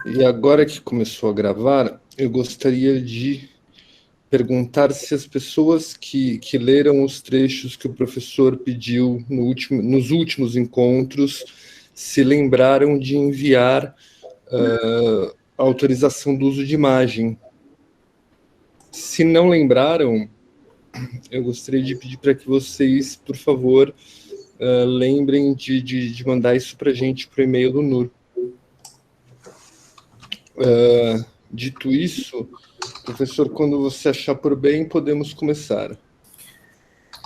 E agora que começou a gravar, eu gostaria de perguntar se as pessoas que leram os trechos que o professor pediu nos últimos encontros se lembraram de enviar a autorização do uso de imagem. Se não lembraram, eu gostaria de pedir para que vocês, por favor, lembrem de mandar isso para a gente por e-mail do NUR. Dito isso, professor, quando você achar por bem, podemos começar.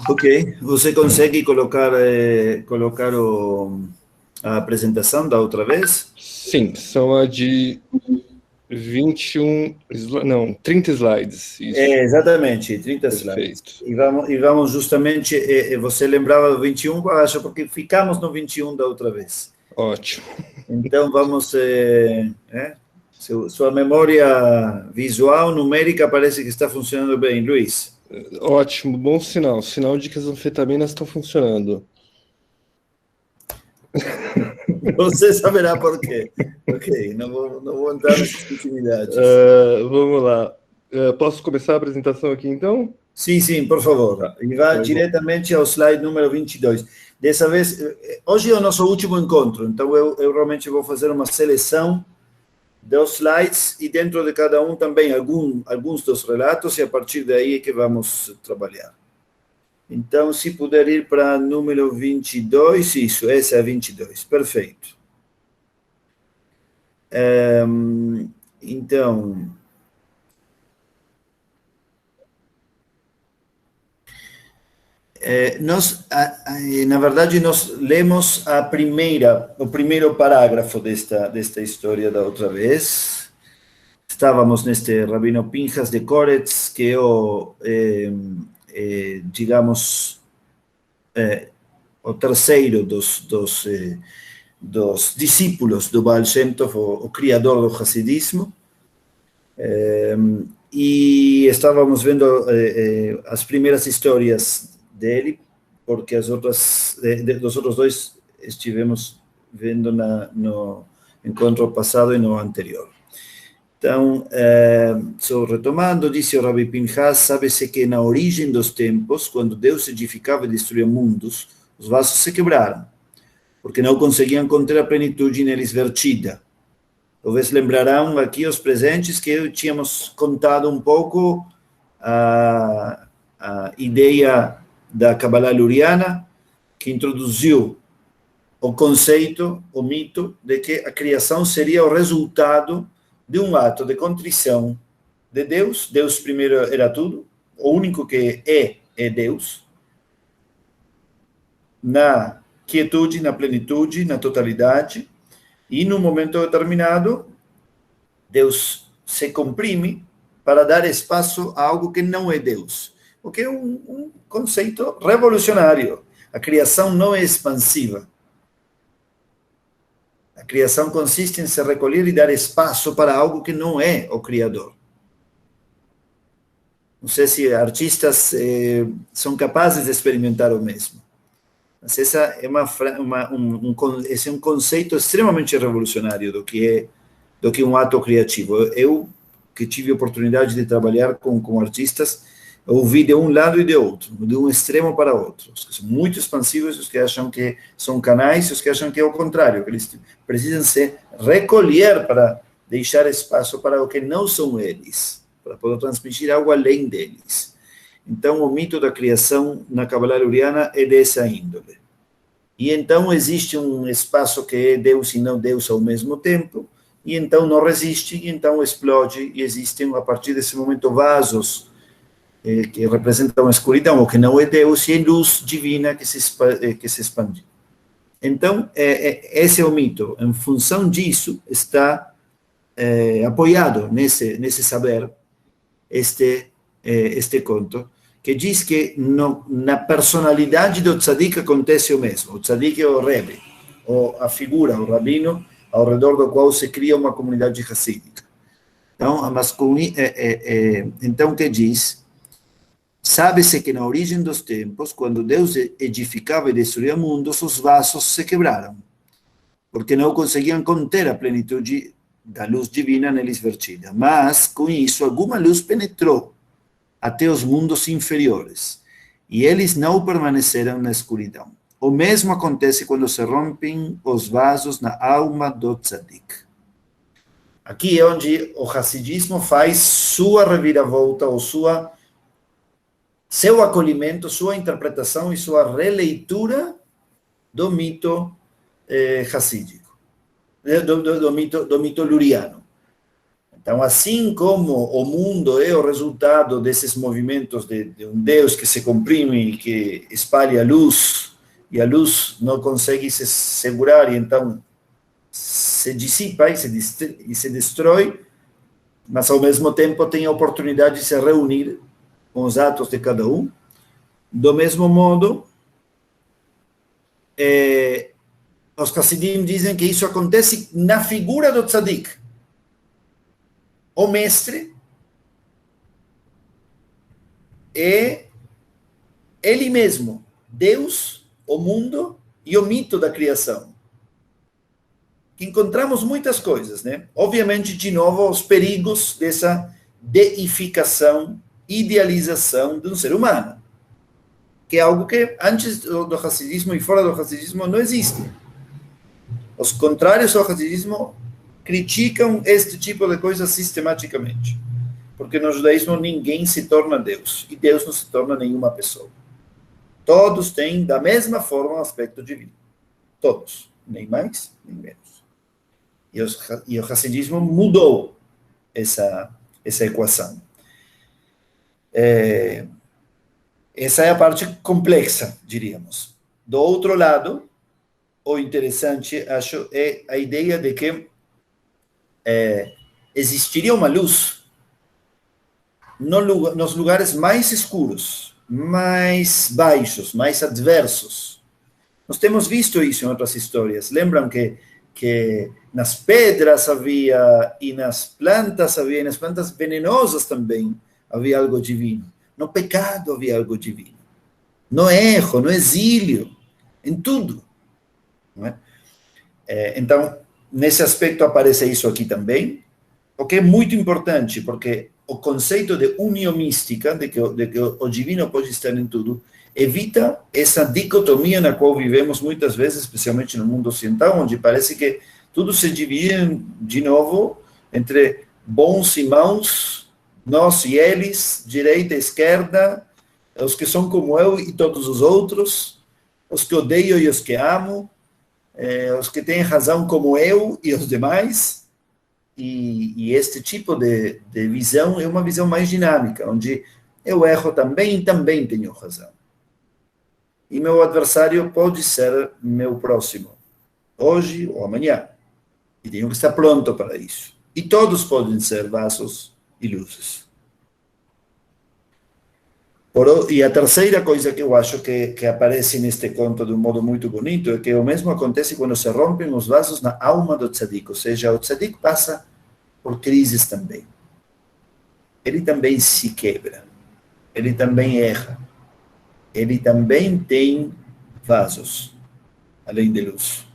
Ok. Você consegue colocar a apresentação da outra vez? Sim, são a de 30 slides. Isso. Exatamente, 30 Perfeito. slides. E vamos justamente, você lembrava do 21, acho, porque ficamos no 21 da outra vez. Ótimo. Então vamos, sua memória visual, numérica, parece que está funcionando bem, Luiz. Ótimo, bom sinal. Sinal de que as anfetaminas estão funcionando. Você saberá por quê. Ok, não vou entrar nessas intimidades. Vamos lá. Posso começar a apresentação aqui, então? Sim, por favor. E vá diretamente ao slide número 22. Dessa vez, hoje é o nosso último encontro, então eu realmente vou fazer uma seleção dos slides e dentro de cada um também alguns dos relatos e a partir daí é que vamos trabalhar. Então, se puder ir para número 22, isso, essa é a 22, perfeito. Então, na verdade, nós lemos o primeiro parágrafo desta história da outra vez. Estávamos neste Rabino Pinchas de Koretz, que é o terceiro dos discípulos do Baal Shem Tov, o criador do Hassidismo. E estávamos vendo as primeiras histórias dele, porque dos outros dois estivemos vendo no encontro passado e no anterior. Então, só retomando, disse o Rabbi Pinchas, sabe-se que na origem dos tempos, quando Deus edificava e destruía mundos, os vasos se quebraram, porque não conseguiam conter a plenitude neles vertida. Talvez lembrarão aqui os presentes que tínhamos contado um pouco a ideia da Kabbalah Luriana, que introduziu o conceito, o mito, de que a criação seria o resultado de um ato de contrição de Deus. Deus primeiro era tudo, o único que é Deus, na quietude, na plenitude, na totalidade, e num momento determinado, Deus se comprime para dar espaço a algo que não é Deus, o que é um conceito revolucionário. A criação não é expansiva. A criação consiste em se recolher e dar espaço para algo que não é o Criador. Não sei se artistas são capazes de experimentar o mesmo. Mas essa é esse é um conceito extremamente revolucionário do que é um ato criativo. Eu, que tive a oportunidade de trabalhar com artistas, ouvi de um lado e de outro, de um extremo para outro. Os que são muito expansivos, os que acham que são canais, os que acham que é o contrário, que eles precisam se recolher para deixar espaço para o que não são eles, para poder transmitir algo além deles. Então, o mito da criação na Kabbalah Luriana é dessa índole. E então existe um espaço que é Deus e não Deus ao mesmo tempo, e então não resiste, e então explode, e existem, a partir desse momento, vasos que representam a escuridão, ou que não é Deus, e a luz divina que se expande. Então, esse é o mito. Em função disso, está apoiado nesse saber este conto, que diz que na personalidade do tzadik acontece o mesmo. O tzadik é o Rebbe, ou a figura, o rabino, ao redor do qual se cria uma comunidade hassídica. Então, então o que diz? Sabe-se que na origem dos tempos, quando Deus edificava e destruía mundos, os vasos se quebraram. porque não conseguiam conter a plenitude da luz divina neles vertida. Mas, com isso, alguma luz penetrou até os mundos inferiores, e eles não permaneceram na escuridão. O mesmo acontece quando se rompem os vasos na alma do tzadik. Aqui é onde o Hassidismo faz sua reviravolta, ou seu acolhimento, sua interpretação e sua releitura do mito hassídico, do mito luriano. Então, assim como o mundo é o resultado desses movimentos de um Deus que se comprime e que espalha a luz, e a luz não consegue se segurar, e então se dissipa e se destrói, mas ao mesmo tempo tem a oportunidade de se reunir com os atos de cada um. Do mesmo modo, os Hassidim dizem que isso acontece na figura do tzadik. O mestre é ele mesmo, Deus, o mundo e o mito da criação. Que encontramos muitas coisas, né? Obviamente, de novo, os perigos dessa deificação, idealização de um ser humano, que é algo que antes do Hassidismo e fora do Hassidismo não existe. Os contrários ao Hassidismo criticam este tipo de coisas sistematicamente, porque no judaísmo ninguém se torna Deus, e Deus não se torna nenhuma pessoa. Todos têm, da mesma forma, um aspecto divino. Todos. Nem mais, nem menos. E o Hassidismo mudou essa equação. Essa é a parte complexa, diríamos. Do outro lado, o interessante, acho, é a ideia de que existiria uma luz nos lugares mais escuros, mais baixos, mais adversos. Nós temos visto isso em outras histórias. Lembram que nas pedras havia, e nas plantas havia, e nas plantas venenosas também havia algo divino. No pecado havia algo divino. No erro, no exílio, em tudo. Não é? Então, nesse aspecto aparece isso aqui também, o que é muito importante, porque o conceito de uniomística, de que o divino pode estar em tudo, evita essa dicotomia na qual vivemos muitas vezes, especialmente no mundo ocidental, onde parece que tudo se divide, de novo, entre bons e maus, nós e eles, direita e esquerda, os que são como eu e todos os outros, os que odeio e os que amo, os que têm razão como eu e os demais. E este tipo de visão é uma visão mais dinâmica, onde eu erro também e também tenho razão. E meu adversário pode ser meu próximo, hoje ou amanhã. E tenho que estar pronto para isso. E todos podem ser vasos e luzes. E a terceira coisa que eu acho que aparece neste conto de um modo muito bonito é que o mesmo acontece quando se rompem os vasos na alma do tzadik, ou seja, o tzadik passa por crises também. Ele também se quebra, ele também erra, ele também tem vasos, além de luz.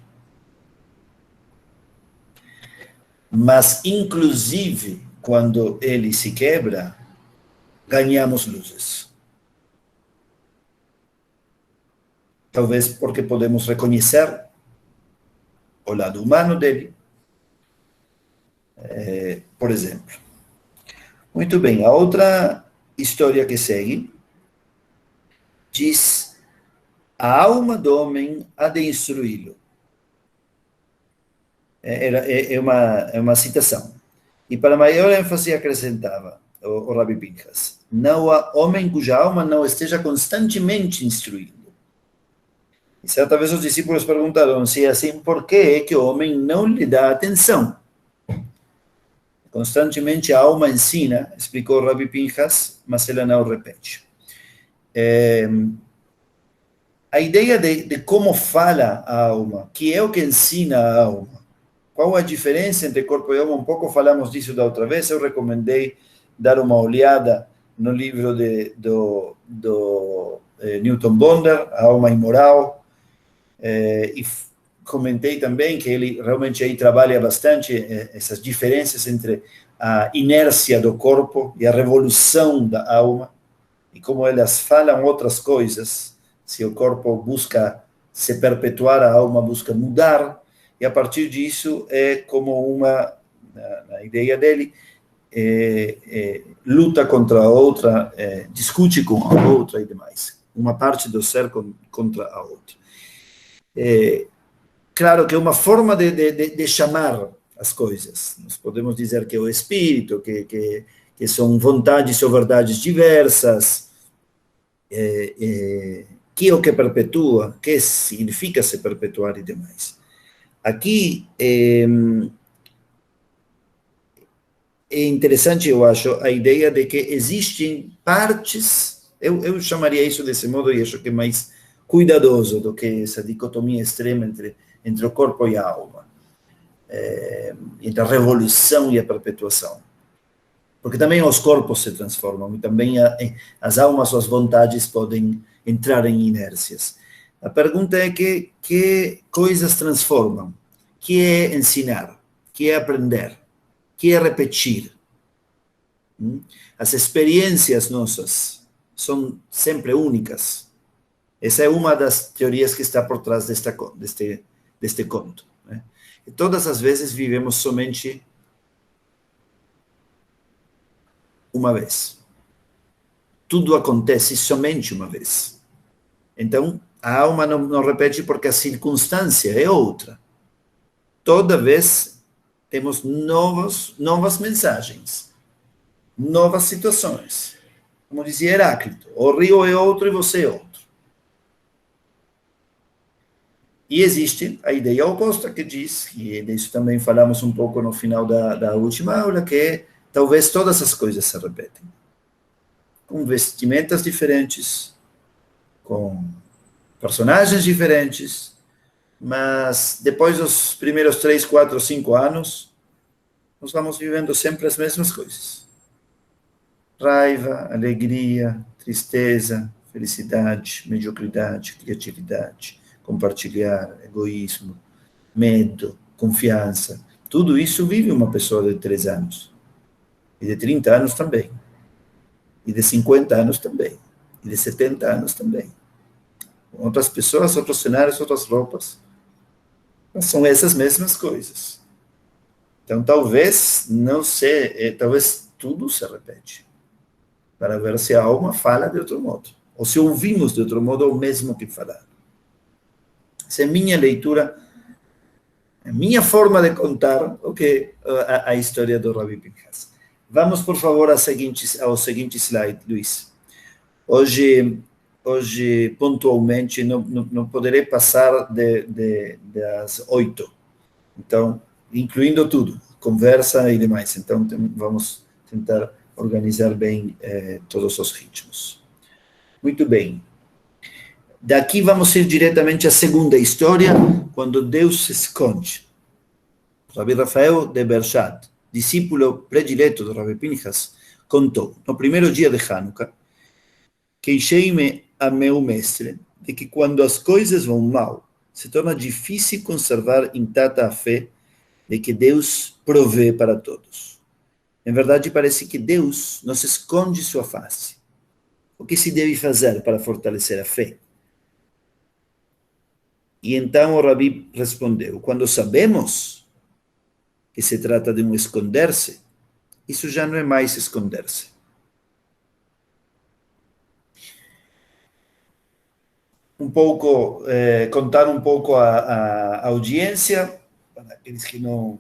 Mas, inclusive, quando ele se quebra, ganhamos luzes. Talvez porque podemos reconhecer o lado humano dele, por exemplo. Muito bem, a outra história que segue diz: a alma do homem há de instruí-lo. É uma citação. E para maior ênfase acrescentava o Rabi Pinchas: não há homem cuja alma não esteja constantemente instruindo. E certa vez os discípulos perguntaram: se é assim, por que é que o homem não lhe dá atenção? Constantemente a alma ensina, explicou Rabi Pinchas, mas ela não repete. A ideia de como fala a alma, que é o que ensina a alma. Qual a diferença entre corpo e alma? Um pouco falamos disso da outra vez. Eu recomendei dar uma olhada no livro do Newton Bonder, A Alma Imoral, e comentei também que ele realmente aí trabalha bastante essas diferenças entre a inércia do corpo e a revolução da alma, e como elas falam outras coisas. Se o corpo busca se perpetuar, a alma busca mudar, e a partir disso é como na ideia dele, luta contra a outra, discute com a outra e demais. Uma parte do ser contra a outra. Claro que é uma forma de chamar as coisas. Nós podemos dizer que é o espírito, que são vontades ou verdades diversas, que é o que perpetua, que significa se perpetuar e demais. Aqui é interessante, eu acho, a ideia de que existem partes, eu chamaria isso desse modo, e acho que é mais cuidadoso do que essa dicotomia extrema entre o corpo e a alma, entre a revolução e a perpetuação. Porque também os corpos se transformam, e também as almas ou as vontades podem entrar em inércias. A pergunta é que coisas transformam, que é ensinar, que é aprender, que é repetir. As experiências nossas são sempre únicas. Essa é uma das teorias que está por trás deste conto. Né? E todas as vezes vivemos somente uma vez. Tudo acontece somente uma vez. Então, a alma não repete porque a circunstância é outra. Toda vez temos novas mensagens, novas situações. Como dizia Heráclito, o rio é outro e você é outro. E existe a ideia oposta que diz, e disso também falamos um pouco no final da última aula, que talvez todas as coisas se repetem. Com vestimentas diferentes, com personagens diferentes, mas depois dos primeiros 3, 4, 5 anos, nós vamos vivendo sempre as mesmas coisas. Raiva, alegria, tristeza, felicidade, mediocridade, criatividade, compartilhar, egoísmo, medo, confiança. Tudo isso vive uma pessoa de 3 anos. E de 30 anos também. E de 50 anos também. E de 70 anos também. Outras pessoas, outros cenários, outras roupas. Mas são essas mesmas coisas. Então, talvez talvez tudo se repete. Para ver se a alma fala de outro modo. Ou se ouvimos de outro modo o mesmo que falar. Essa é minha leitura, a minha forma de contar a história do Rabbi Pinchas. Vamos, por favor, ao seguinte slide, Luiz. Hoje pontualmente, não poderei passar das 8. Então, incluindo tudo, conversa e demais. Então, vamos tentar organizar bem todos os ritmos. Muito bem. Daqui vamos ir diretamente à segunda história, quando Deus se esconde. Rabbi Rafael de Bershad, discípulo predileto do Rabbi Pinchas, contou, no primeiro dia de Hanukkah, queixei-me a meu mestre de que quando as coisas vão mal, se torna difícil conservar intacta a fé de que Deus provê para todos. Em verdade, parece que Deus nos esconde sua face. O que se deve fazer para fortalecer a fé? E então o Rabi respondeu, quando sabemos que se trata de um esconder-se, isso já não é mais esconder-se. Contar um pouco a audiência, para aqueles que não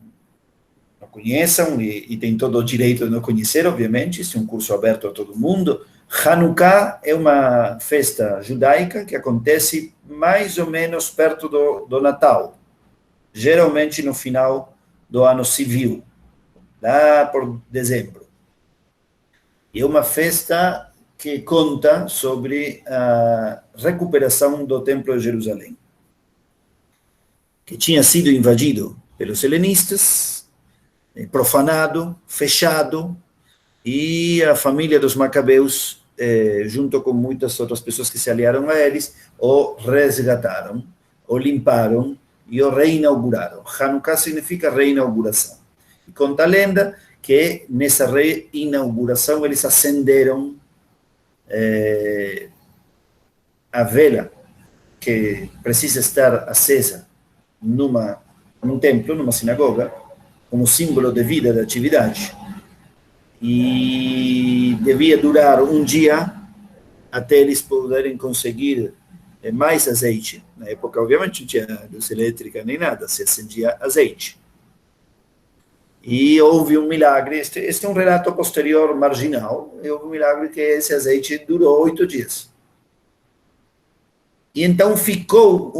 conheçam, e têm todo o direito de não conhecer, obviamente, isso é um curso aberto a todo mundo. Hanukkah é uma festa judaica que acontece mais ou menos perto do Natal, geralmente no final do ano civil, lá por dezembro. É uma festa que conta sobre a recuperação do Templo de Jerusalém, que tinha sido invadido pelos helenistas, profanado, fechado, e a família dos Macabeus, junto com muitas outras pessoas que se aliaram a eles, o resgataram, o limparam, e o reinauguraram. Hanukkah significa reinauguração. E conta a lenda que nessa reinauguração eles acenderam a vela que precisa estar acesa num templo, numa sinagoga, como símbolo de vida, da atividade. E devia durar um dia até eles poderem conseguir mais azeite. Na época, obviamente, não tinha luz elétrica nem nada, se acendia azeite. E houve um milagre, este é um relato posterior marginal, houve um milagre que esse azeite durou 8 dias. E então ficou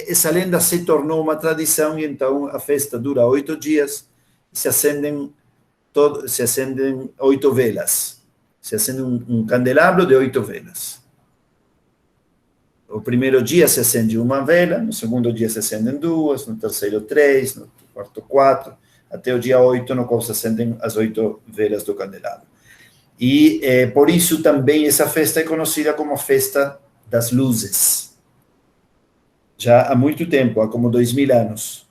essa lenda se tornou uma tradição, e então a festa dura 8 dias, se acendem 8 velas, se acende um candelabro de 8 velas. O primeiro dia se acende uma vela, no segundo dia se acendem 2, no terceiro 3, no quarto 4, até o dia 8, no qual se acendem as 8 velas do candelabro. E por isso também essa festa é conhecida como a Festa das Luzes. Já há muito tempo, há como 2000 anos.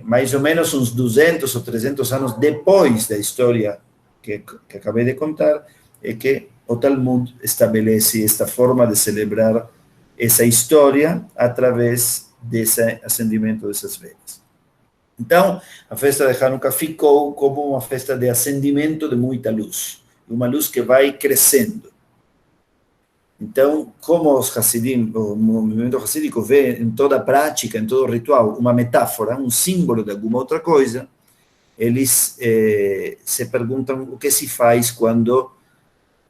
Mais ou menos uns 200 ou 300 anos depois da história que acabei de contar, é que o Talmud estabelece esta forma de celebrar essa história através desse acendimento dessas velas. Então, a festa de Hanukkah ficou como uma festa de acendimento de muita luz, uma luz que vai crescendo. Então, como os Hassidim, o movimento hassídico vê em toda a prática, em todo ritual, uma metáfora, um símbolo de alguma outra coisa, eles se perguntam o que se faz quando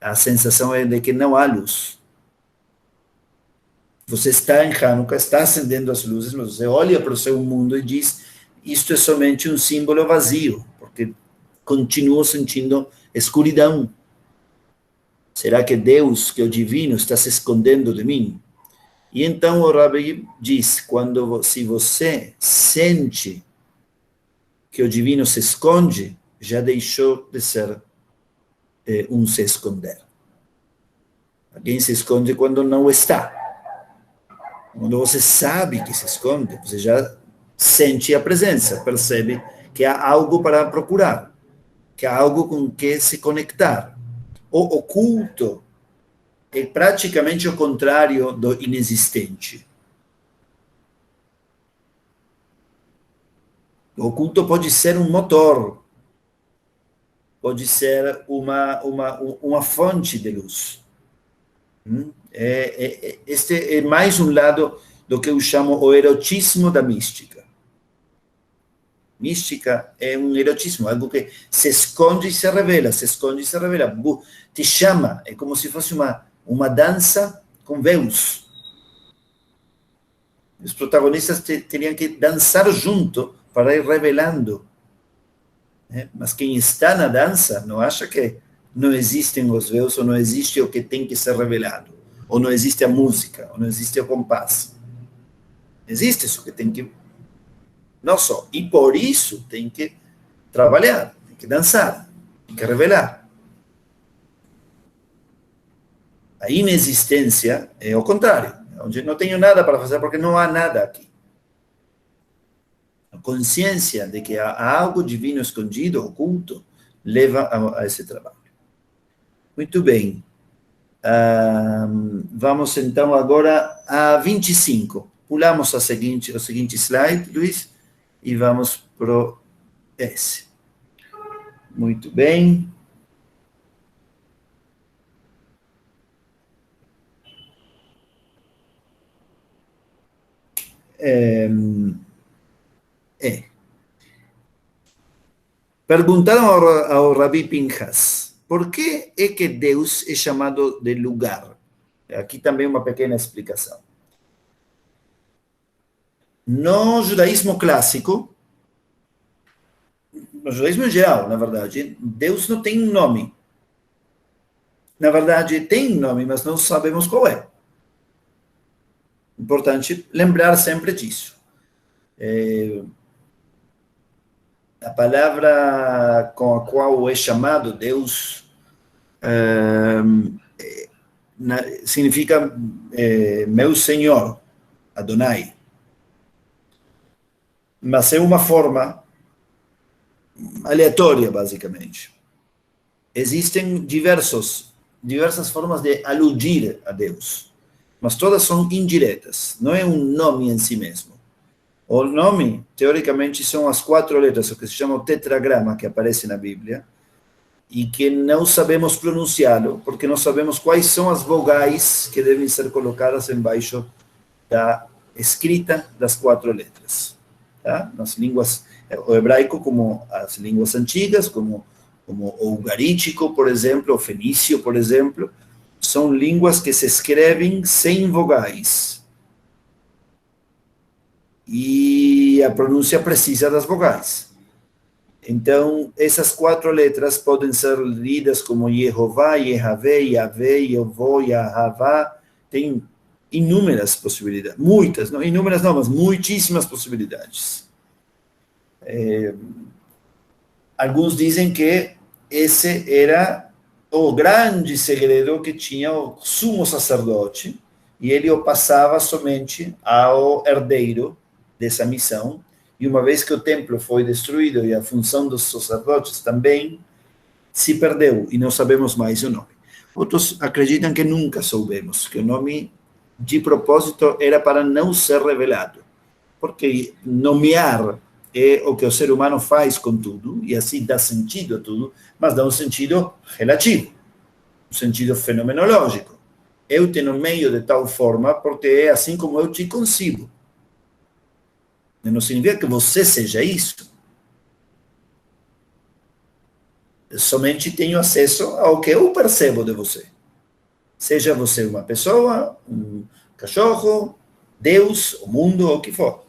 a sensação é de que não há luz. Você está em Hanukkah, está acendendo as luzes, mas você olha para o seu mundo e diz, isto é somente um símbolo vazio, porque continuo sentindo escuridão. Será que Deus, que é o divino, está se escondendo de mim? E então o Rabi diz, se você sente que o divino se esconde, já deixou de ser um se esconder. Alguém se esconde quando não está. Quando você sabe que se esconde, você já sente a presença, percebe que há algo para procurar, que há algo com que se conectar. O oculto é praticamente o contrário do inexistente. O oculto pode ser um motor, pode ser uma fonte de luz. Este é mais um lado do que eu chamo o erotismo da mística. Mística é um erotismo, algo que se esconde e se revela, se esconde e se revela, te chama, é como se fosse uma dança com véus. Os protagonistas teriam que dançar junto para ir revelando. Mas quem está na dança não acha que não existem os véus, ou não existe o que tem que ser revelado, ou não existe a música, ou não existe o compasso. Existe isso que tem que... Não só. E por isso tem que trabalhar, tem que dançar, tem que revelar. A inexistência é o contrário, onde não tenho nada para fazer porque não há nada aqui. A consciência de que há algo divino escondido, oculto, leva a esse trabalho. Muito bem. Vamos então agora a 25. Pulamos o seguinte slide, Luiz, e vamos para o S. Muito bem. Perguntaram ao Rabi Pinchas, por que é que Deus é chamado de lugar? Aqui também uma pequena explicação. No judaísmo clássico, no judaísmo em geral, na verdade, Deus não tem um nome. Na verdade, tem um nome, mas não sabemos qual é. Importante lembrar sempre disso. A palavra com a qual é chamado Deus significa meu Senhor. Adonai. Mas é uma forma aleatória, basicamente. Existem diversas formas de aludir a Deus, mas todas são indiretas, não é um nome em si mesmo. O nome, teoricamente, são as 4 letras, o que se chama o tetragrama, que aparece na Bíblia, e que não sabemos pronunciá-lo, porque não sabemos quais são as vogais que devem ser colocadas embaixo da escrita das 4 letras. Tá? Nas línguas, o hebraico, como as línguas antigas, como o ugarítico, por exemplo, o fenício, por exemplo, são línguas que se escrevem sem vogais. E a pronúncia precisa das vogais. Então, essas 4 letras podem ser lidas como Yehová, Yehavé, Yahvé, Yovó, Yahavá. Tem inúmeras possibilidades, muitas, não inúmeras não, mas muitíssimas possibilidades. Alguns dizem que esse era o grande segredo que tinha o sumo sacerdote, e ele o passava somente ao herdeiro dessa missão, e uma vez que o templo foi destruído e a função dos sacerdotes também, se perdeu, e não sabemos mais o nome. Outros acreditam que nunca soubemos, que o nome, de propósito, era para não ser revelado, porque nomear é o que o ser humano faz com tudo, e assim dá sentido a tudo, mas dá um sentido relativo, um sentido fenomenológico. Eu te nomeio de tal forma porque é assim como eu te concibo. Não significa que você seja isso. Eu somente tenho acesso ao que eu percebo de você. Seja você uma pessoa, um cachorro, Deus, o mundo, o que for.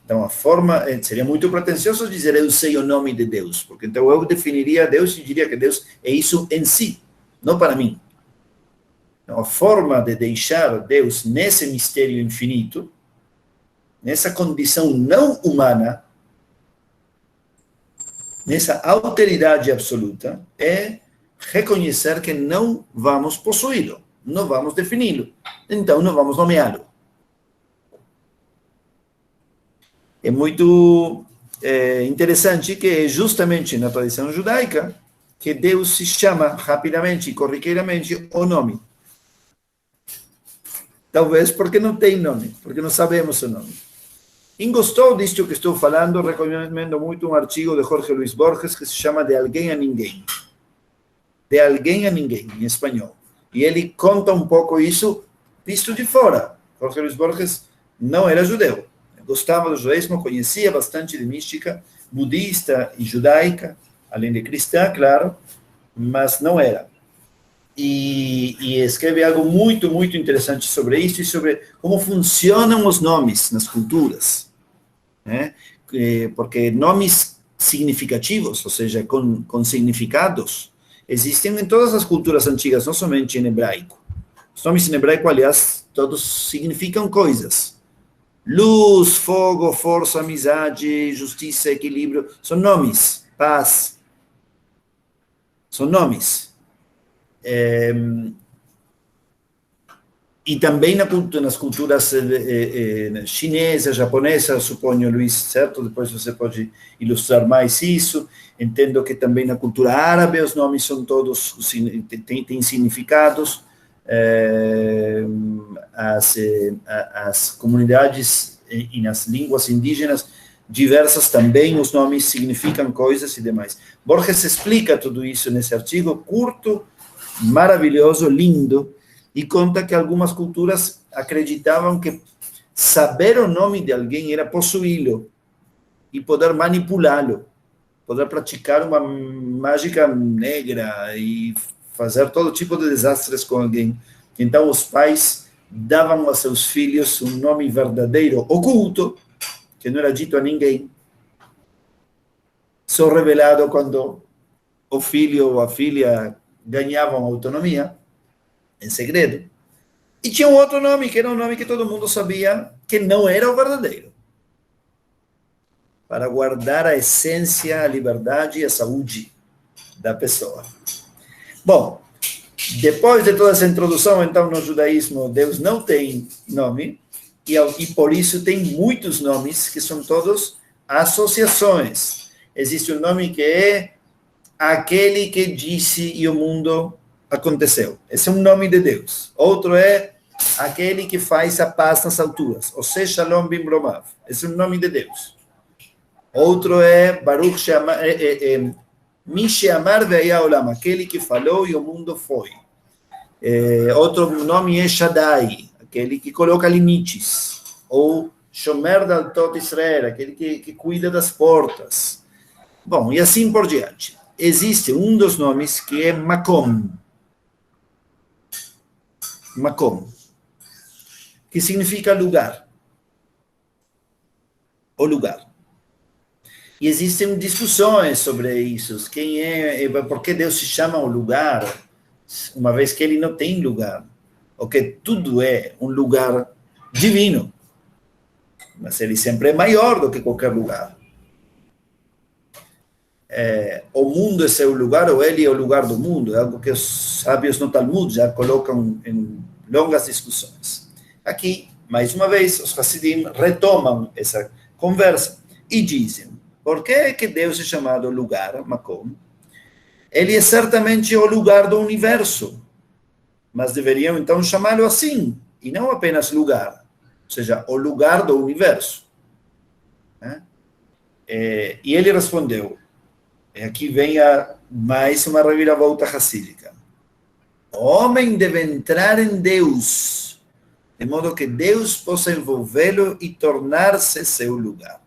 Então, a forma, seria muito pretensioso dizer eu sei o nome de Deus, porque então eu definiria Deus e diria que Deus é isso em si, não para mim. Então, a forma de deixar Deus nesse mistério infinito, nessa condição não humana, nessa alteridade absoluta, é reconhecer que não vamos possuí-lo, não vamos defini-lo, então não vamos nomeá-lo. É muito interessante que é justamente na tradição judaica que Deus se chama rapidamente e corriqueiramente o nome. Talvez porque não tem nome, porque não sabemos o nome. Quem gostou disto que estou falando, recomendo muito um artigo de Jorge Luis Borges que se chama De Alguém a Ninguém. De Alguém a Ninguém, em espanhol. E ele conta um pouco isso visto de fora. Jorge Luis Borges não era judeu. Gostava do judaísmo, conhecia bastante de mística budista e judaica, além de cristã, claro, mas não era. E escreve algo muito, muito interessante sobre isso e sobre como funcionam os nomes nas culturas, né? Porque nomes significativos, ou seja, com significados, existem em todas as culturas antigas, não somente em hebraico. Os nomes em hebraico, aliás, todos significam coisas. Luz, fogo, força, amizade, justiça, equilíbrio, são nomes, paz, são nomes. E também nas culturas chinesa, japonesa, suponho, Luiz, certo? Depois você pode ilustrar mais isso. Entendo que também na cultura árabe os nomes são todos, têm significados. As comunidades e nas línguas indígenas diversas também os nomes significam coisas e demais. Borges explica tudo isso nesse artigo curto, maravilhoso, lindo, e conta que algumas culturas acreditavam que saber o nome de alguém era possuí-lo e poder manipulá-lo, poder praticar uma mágica negra e fazer todo tipo de desastres com alguém. Então, os pais davam a seus filhos um nome verdadeiro, oculto, que não era dito a ninguém, só revelado quando o filho ou a filha ganhavam autonomia, em segredo. E tinha um outro nome, que era um nome que todo mundo sabia que não era o verdadeiro, para guardar a essência, a liberdade e a saúde da pessoa. Bom, depois de toda essa introdução, então, no judaísmo, Deus não tem nome, e por isso tem muitos nomes que são todos associações. Existe um nome que é aquele que disse e o mundo aconteceu. Esse é um nome de Deus. Outro é aquele que faz a paz nas alturas. Ose Shalom Bimromav. Esse é um nome de Deus. Outro é Baruch Sheamar, Mi Sheamar Ve'aya Olam, aquele que falou e o mundo foi. Outro nome é Shaddai, aquele que coloca limites. Ou Shomer Daltot Israel, aquele que cuida das portas. Bom, e assim por diante. Existe um dos nomes que é Makom. Makom. Que significa lugar. O lugar. E existem discussões sobre isso. Quem por que Deus se chama o lugar, uma vez que ele não tem lugar? Ou que tudo é um lugar divino. Mas ele sempre é maior do que qualquer lugar. O mundo é seu lugar, ou ele é o lugar do mundo. É algo que os sábios no Talmud já colocam em longas discussões. Aqui, mais uma vez, os Hasidim retomam essa conversa e dizem: por que Deus é chamado lugar, Makom? Ele é certamente o lugar do universo, mas deveriam então chamá-lo assim, e não apenas lugar, ou seja, o lugar do universo. E ele respondeu, aqui vem mais uma reviravolta racídica: o homem deve entrar em Deus, de modo que Deus possa envolvê-lo e tornar-se seu lugar.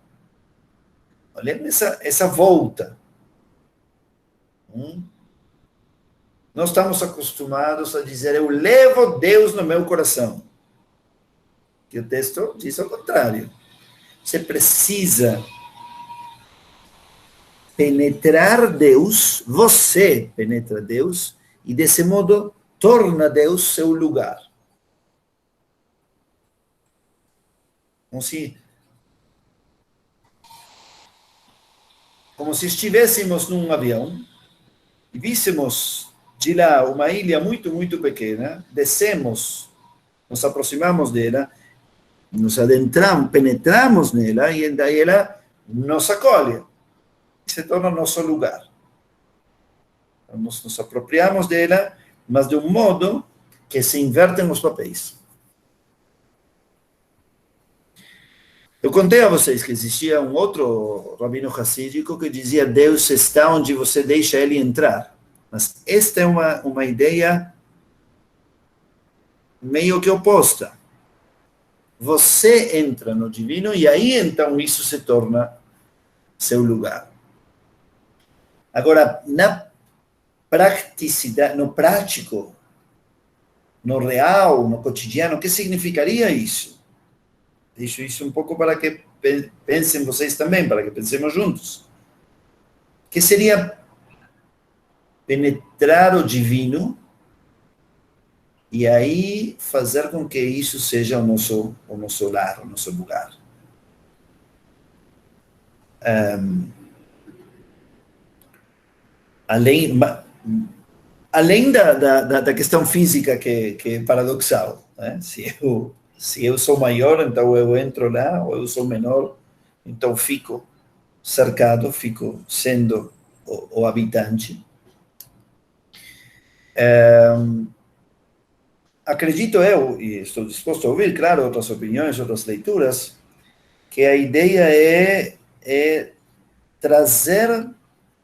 Olha essa volta. Nós estamos acostumados a dizer: eu levo Deus no meu coração. E o texto diz ao contrário. Você precisa penetrar Deus, você penetra Deus, e desse modo torna Deus seu lugar. Como se estivéssemos num avião e víssemos de lá uma ilha muito, muito pequena, descemos, nos aproximamos dela, nos adentramos, penetramos nela, e daí ela nos acolhe, se torna nosso lugar. Nos apropriamos dela, mas de um modo que se invertem os papéis. Eu contei a vocês que existia um outro rabino hassídico que dizia: Deus está onde você deixa ele entrar. Mas esta é uma ideia meio que oposta. Você entra no divino e aí então isso se torna seu lugar. Agora, na praticidade, no prático, no real, no cotidiano, o que significaria isso? Deixo isso um pouco para que pensem vocês também, para que pensemos juntos. Que seria penetrar o divino e aí fazer com que isso seja o nosso lar, o nosso lugar. Além da questão física que é paradoxal, né? Se eu sou maior, então eu entro lá, ou eu sou menor, então fico cercado, fico sendo o habitante. Acredito eu, e estou disposto a ouvir, claro, outras opiniões, outras leituras, que a ideia é trazer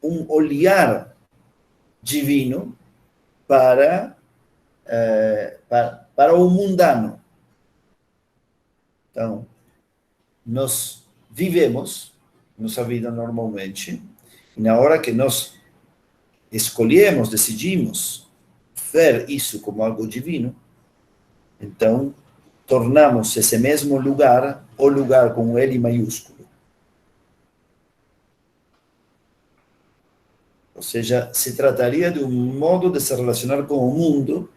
um olhar divino para o mundano. Então, nós vivemos nossa vida normalmente, e na hora que nós escolhemos, decidimos ver isso como algo divino, então tornamos esse mesmo lugar o lugar com L maiúsculo. Ou seja, se trataria de um modo de se relacionar com o mundo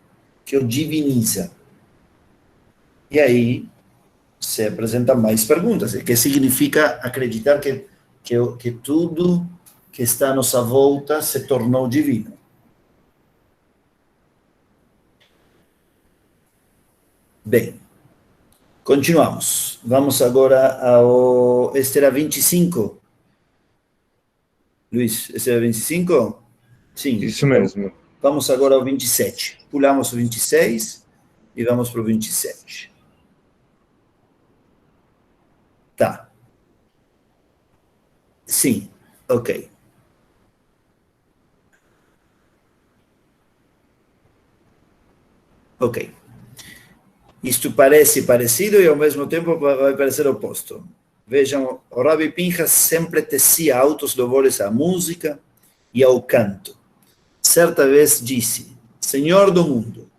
que o diviniza. E aí se apresentam mais perguntas. O que significa acreditar que tudo que está à nossa volta se tornou divino? Bem, Continuamos. Vamos agora ao... Este era 25. Luiz, esse era 25? Sim. Isso mesmo. Vamos agora ao 27. Pulamos o 26 e vamos para o 27. Tá. Sim, ok. Ok. Isto parece parecido e ao mesmo tempo vai parecer oposto. Vejam, o Rabbi Pinchas sempre tecia altos louvores à música e ao canto. Certa vez disse, Senhor do mundo.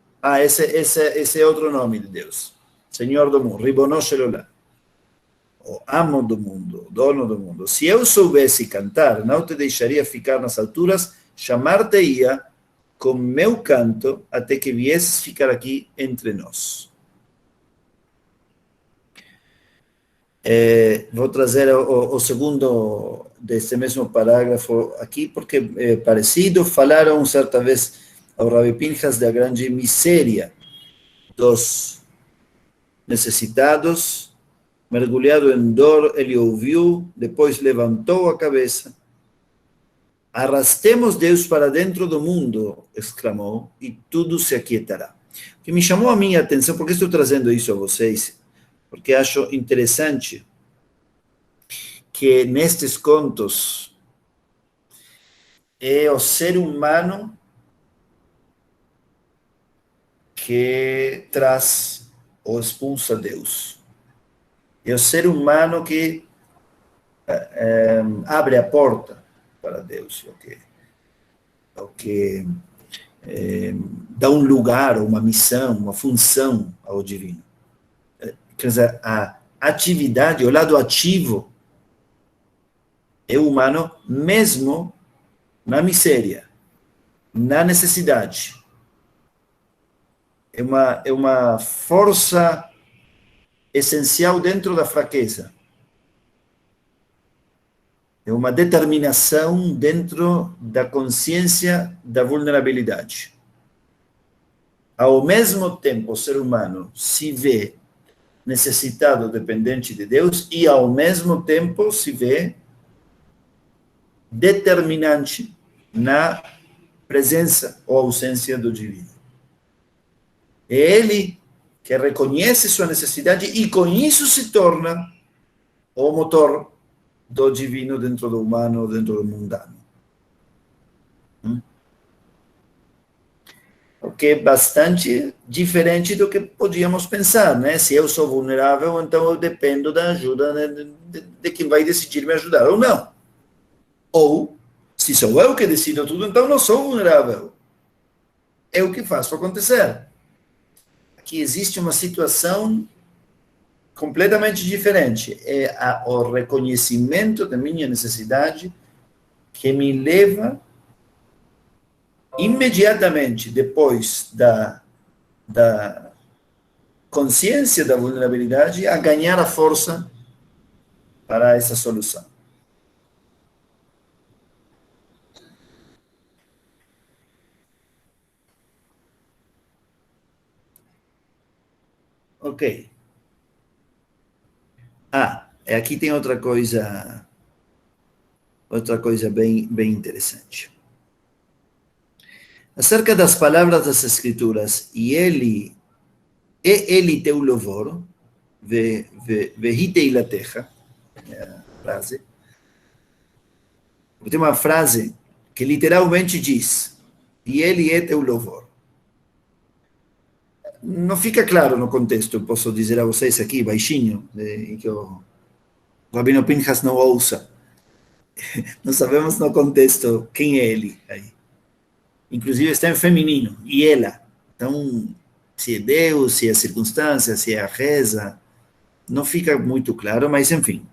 Esse é outro nome de Deus. Senhor do mundo, Ribono Shel Olam. O amo do mundo, o dono do mundo. Se eu soubesse cantar, não te deixaria ficar nas alturas, chamar-te-ia com meu canto até que viesses ficar aqui entre nós. Vou trazer o segundo desse mesmo parágrafo aqui, porque é parecido. Falaram certa vez ao Rabbi Pinchas da grande miséria dos necessitados. Mergulhado em dor, ele ouviu, depois levantou a cabeça. Arrastemos Deus para dentro do mundo, exclamou, e tudo se aquietará. O que me chamou a minha atenção, por que estou trazendo isso a vocês? Porque acho interessante que nestes contos é o ser humano que traz ou expulsa Deus. É o ser humano que abre a porta para Deus, o que dá um lugar, uma missão, uma função ao divino. Quer dizer, a atividade, o lado ativo é humano mesmo na miséria, na necessidade. É uma força essencial dentro da fraqueza. É uma determinação dentro da consciência da vulnerabilidade. Ao mesmo tempo, o ser humano se vê necessitado, dependente de Deus, e ao mesmo tempo se vê determinante na presença ou ausência do divino. É ele que reconhece sua necessidade e com isso se torna o motor do divino dentro do humano, dentro do mundano. O que é bastante diferente do que podíamos pensar, né? Se eu sou vulnerável, então eu dependo da ajuda de quem vai decidir me ajudar ou não. Ou, se sou eu que decido tudo, então não sou vulnerável. É o que faço acontecer. Aqui existe uma situação completamente diferente. É o reconhecimento da minha necessidade que me leva imediatamente depois da consciência da vulnerabilidade a ganhar a força para essa solução. Ok. Aqui tem outra coisa bem interessante. Acerca das palavras das Escrituras, e ele teu louvor, vehitei la terra, é a frase. Tem uma frase que literalmente diz, e ele é teu louvor. Não fica claro no contexto, eu posso dizer a vocês aqui, baixinho, que o Rabino Pinchas não ouça. Não sabemos no contexto quem é ele aí. Inclusive está em feminino, e ela. Então, se é Deus, se é a circunstância, se é a reza, não fica muito claro, mas enfim,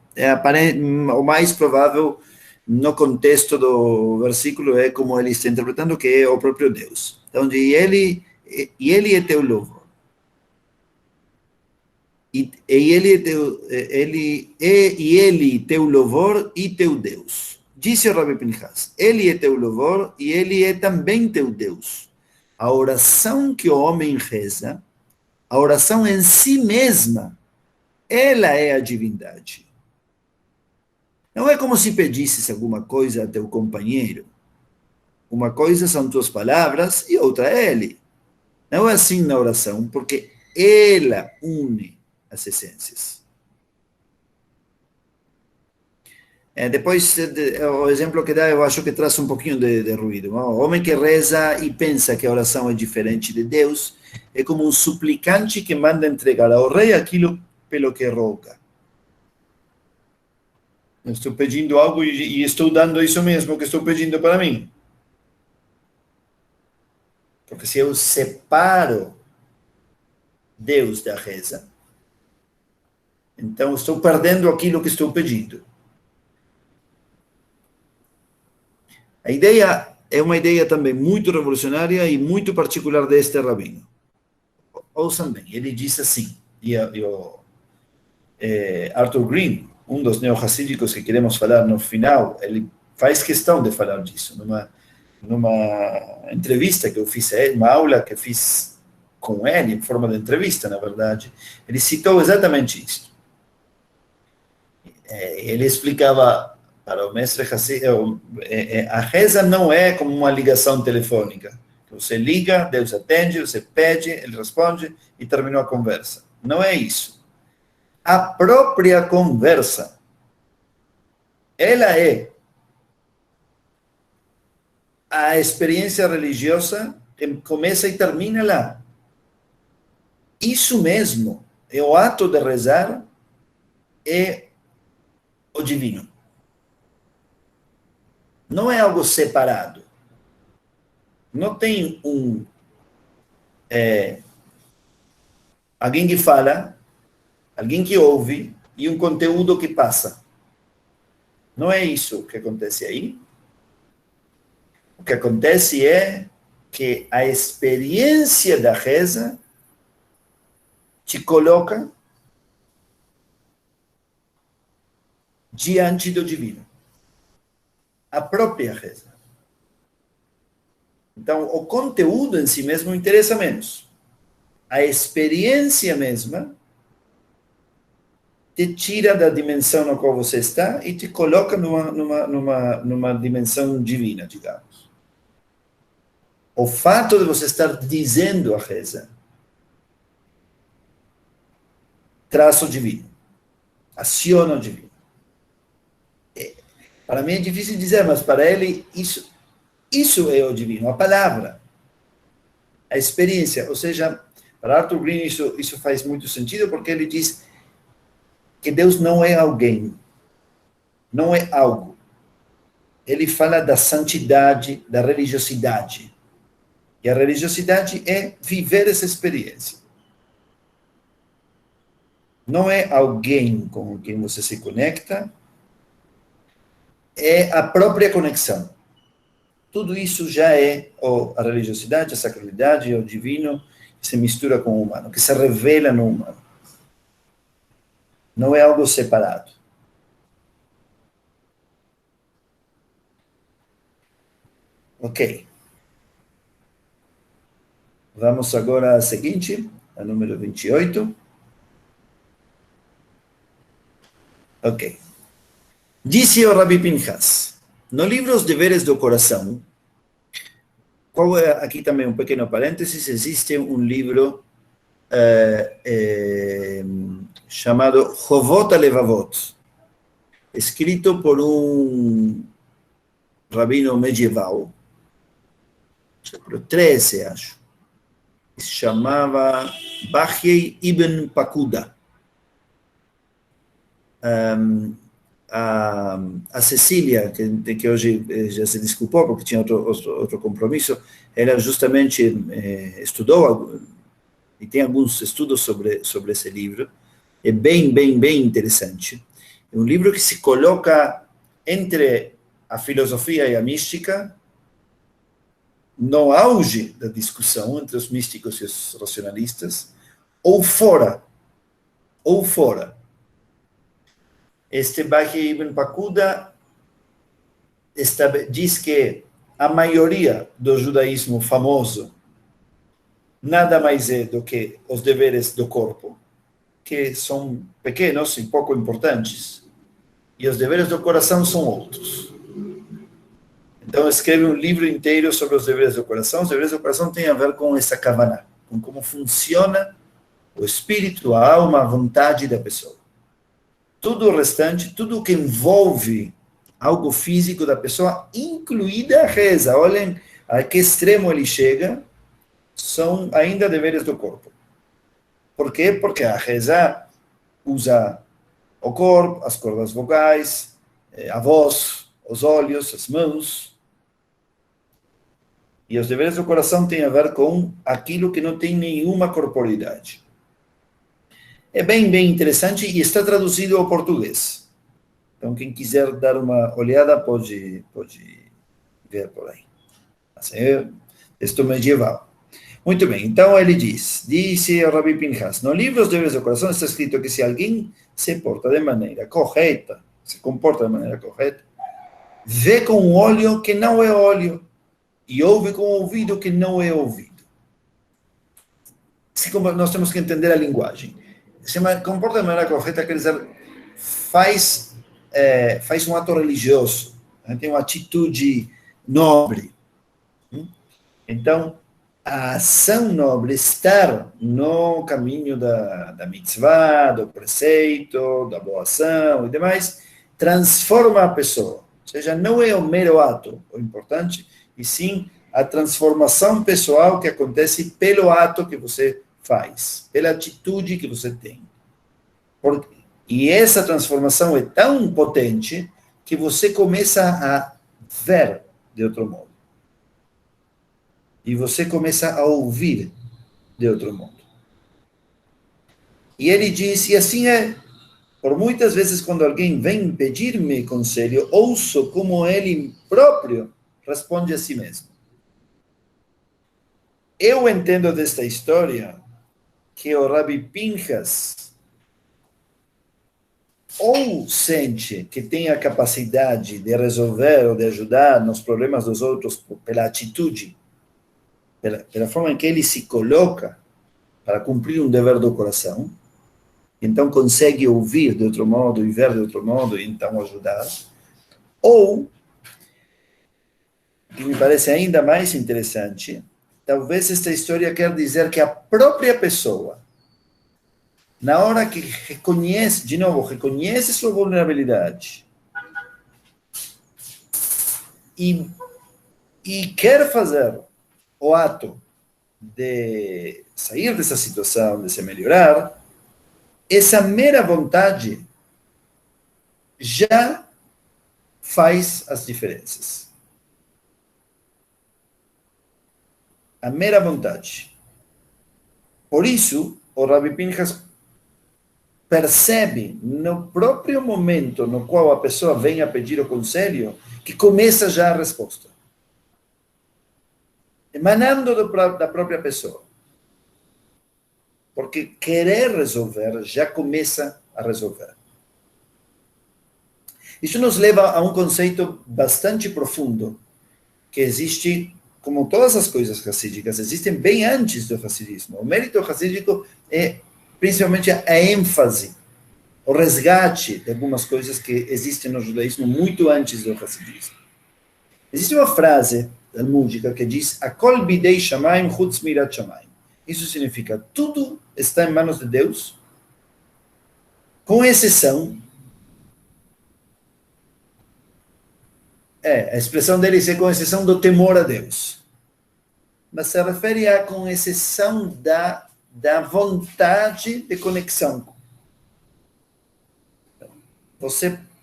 o mais provável no contexto do versículo é como ele está interpretando, que é o próprio Deus. Então, e ele é teu louvor. E ele teu louvor e teu Deus. Disse o Rabbi Pinchas, ele é teu louvor e ele é também teu Deus. A oração que o homem reza, a oração em si mesma, ela é a divindade. Não é como se pedisses alguma coisa a teu companheiro. Uma coisa são tuas palavras e outra é ele. Não é assim na oração, porque ela une as essências. Depois, o exemplo que dá, eu acho que traz um pouquinho de ruído. O homem que reza e pensa que a oração é diferente de Deus é como um suplicante que manda entregar ao rei aquilo pelo que roga. Eu estou pedindo algo e estou dando isso mesmo que estou pedindo para mim. Porque se eu separo Deus da reza, então estou perdendo aquilo que estou pedindo. A ideia é uma ideia também muito revolucionária e muito particular deste rabino. Ouçam bem, ele diz assim, Arthur Green, um dos neorracídicos que queremos falar no final, ele faz questão de falar disso, numa entrevista que eu fiz a ele, uma aula que eu fiz com ele, em forma de entrevista, na verdade, ele citou exatamente isso. Ele explicava para o mestre Hassid, a reza não é como uma ligação telefônica. Você liga, Deus atende, você pede, ele responde e terminou a conversa. Não é isso. A própria conversa, ela é a experiência religiosa que começa e termina lá. Isso mesmo, é o ato de rezar, é o divino. Não é algo separado. Não tem alguém que fala, alguém que ouve e um conteúdo que passa. Não é isso que acontece aí. O que acontece é que a experiência da reza te coloca diante do divino. A própria reza. Então, o conteúdo em si mesmo interessa menos. A experiência mesma te tira da dimensão na qual você está e te coloca numa dimensão divina, digamos. O fato de você estar dizendo a reza traz o divino, aciona o divino. Para mim é difícil dizer, mas para ele isso é o divino, a palavra, a experiência. Ou seja, para Arthur Green isso faz muito sentido, porque ele diz que Deus não é alguém, não é algo. Ele fala da santidade, da religiosidade. E a religiosidade é viver essa experiência. Não é alguém com quem você se conecta, é a própria conexão. Tudo isso já é a religiosidade, a sacralidade, o divino, que se mistura com o humano, que se revela no humano. Não é algo separado. Ok. Vamos agora à seguinte, a número 28. Ok. Disse o Rabi Pinchas, no livro Os Deveres do Coração, aqui também um pequeno parênteses, existe um livro chamado Chovot HaLevavot, escrito por um rabino medieval, século XIII, acho, que se chamava Bachei Ibn Pakuda. A Cecília, que hoje já se desculpou porque tinha outro compromisso, ela justamente estudou e tem alguns estudos sobre esse livro. É bem interessante. É um livro que se coloca entre a filosofia e a mística, no auge da discussão entre os místicos e os racionalistas, ou fora. Este Bachei Ibn Pakuda diz que a maioria do judaísmo famoso nada mais é do que os deveres do corpo, que são pequenos e pouco importantes, e os deveres do coração são outros. Então, escreve um livro inteiro sobre os deveres do coração. Os deveres do coração têm a ver com essa kavaná, com como funciona o espírito, a alma, a vontade da pessoa. Tudo o restante, tudo que envolve algo físico da pessoa, incluída a reza. Olhem a que extremo ele chega, são ainda deveres do corpo. Por quê? Porque a reza usa o corpo, as cordas vocais, a voz, os olhos, as mãos. E os deveres do coração têm a ver com aquilo que não tem nenhuma corporeidade. É bem, bem interessante e está traduzido ao português. Então, quem quiser dar uma olhada pode ver por aí. Assim, é texto medieval. Muito bem, então ele disse o Rabi Pinchas, no livro Os Deveres do Coração está escrito que se alguém se porta de maneira correta, se comporta de maneira correta, vê com o olho que não é olho, e ouve com o ouvido que não é ouvido. Assim como nós temos que entender a linguagem. Se comporta de maneira correta, quer dizer, faz um ato religioso, tem uma atitude nobre. Então, a ação nobre, estar no caminho da mitzvah, do preceito, da boa ação e demais, transforma a pessoa. Ou seja, não é o mero ato o importante, e sim a transformação pessoal que acontece pelo ato que você faz, pela atitude que você tem. E essa transformação é tão potente que você começa a ver de outro modo. E você começa a ouvir de outro modo. E ele diz, e assim é, por muitas vezes quando alguém vem pedir-me conselho, ouço como ele próprio responde a si mesmo. Eu entendo desta história que o Rabi Pinchas ou sente que tem a capacidade de resolver ou de ajudar nos problemas dos outros pela atitude, pela forma em que ele se coloca para cumprir um dever do coração, então consegue ouvir de outro modo e ver de outro modo e então ajudar, ou, que me parece ainda mais interessante, talvez esta história quer dizer que a própria pessoa, na hora que reconhece, de novo, reconhece sua vulnerabilidade e quer fazer o ato de sair dessa situação, de se melhorar, essa mera vontade já faz as diferenças. A mera vontade. Por isso, o Rabi Pinchas percebe no próprio momento no qual a pessoa vem a pedir o conselho, que começa já a resposta. Emanando da própria pessoa. Porque querer resolver já começa a resolver. Isso nos leva a um conceito bastante profundo, que existe, como todas as coisas racídicas, existem bem antes do racidismo. O mérito racídico é principalmente a ênfase, o resgate de algumas coisas que existem no judaísmo muito antes do racidismo. Existe uma frase talmúdica que diz Akol bidei shamayim chutz mirat shamayim. Isso significa tudo está em manos de Deus, com exceção, a expressão dele é com exceção do temor a Deus. Mas se refere a com exceção da vontade de conexão.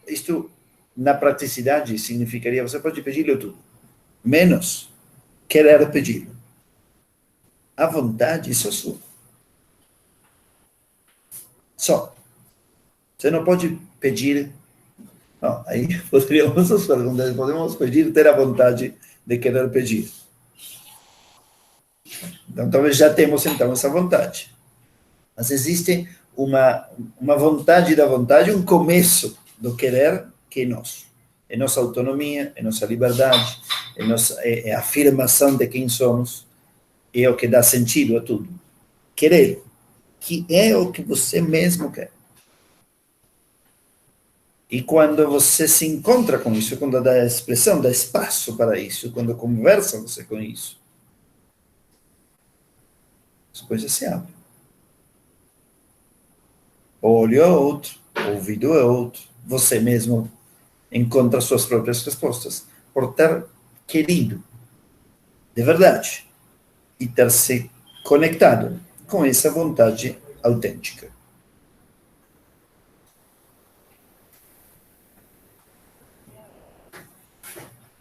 Isto, na praticidade, significaria, você pode pedir-lhe tudo, menos querer pedir. A vontade, isso é sua. Só. Você não pode pedir. Não, aí podemos pedir ter a vontade de querer pedir. Então, talvez já temos, então, essa vontade. Mas existe uma vontade da vontade, um começo do querer que é nosso. É nossa autonomia, é nossa liberdade, é a afirmação de quem somos, é o que dá sentido a tudo. Querer. que é o que você mesmo quer. E quando você se encontra com isso, quando dá expressão, dá espaço para isso, quando conversa você com isso, as coisas se abrem. O olho é outro, o ouvido é outro. Você mesmo encontra suas próprias respostas por ter querido, de verdade, e ter se conectado com essa vontade autêntica.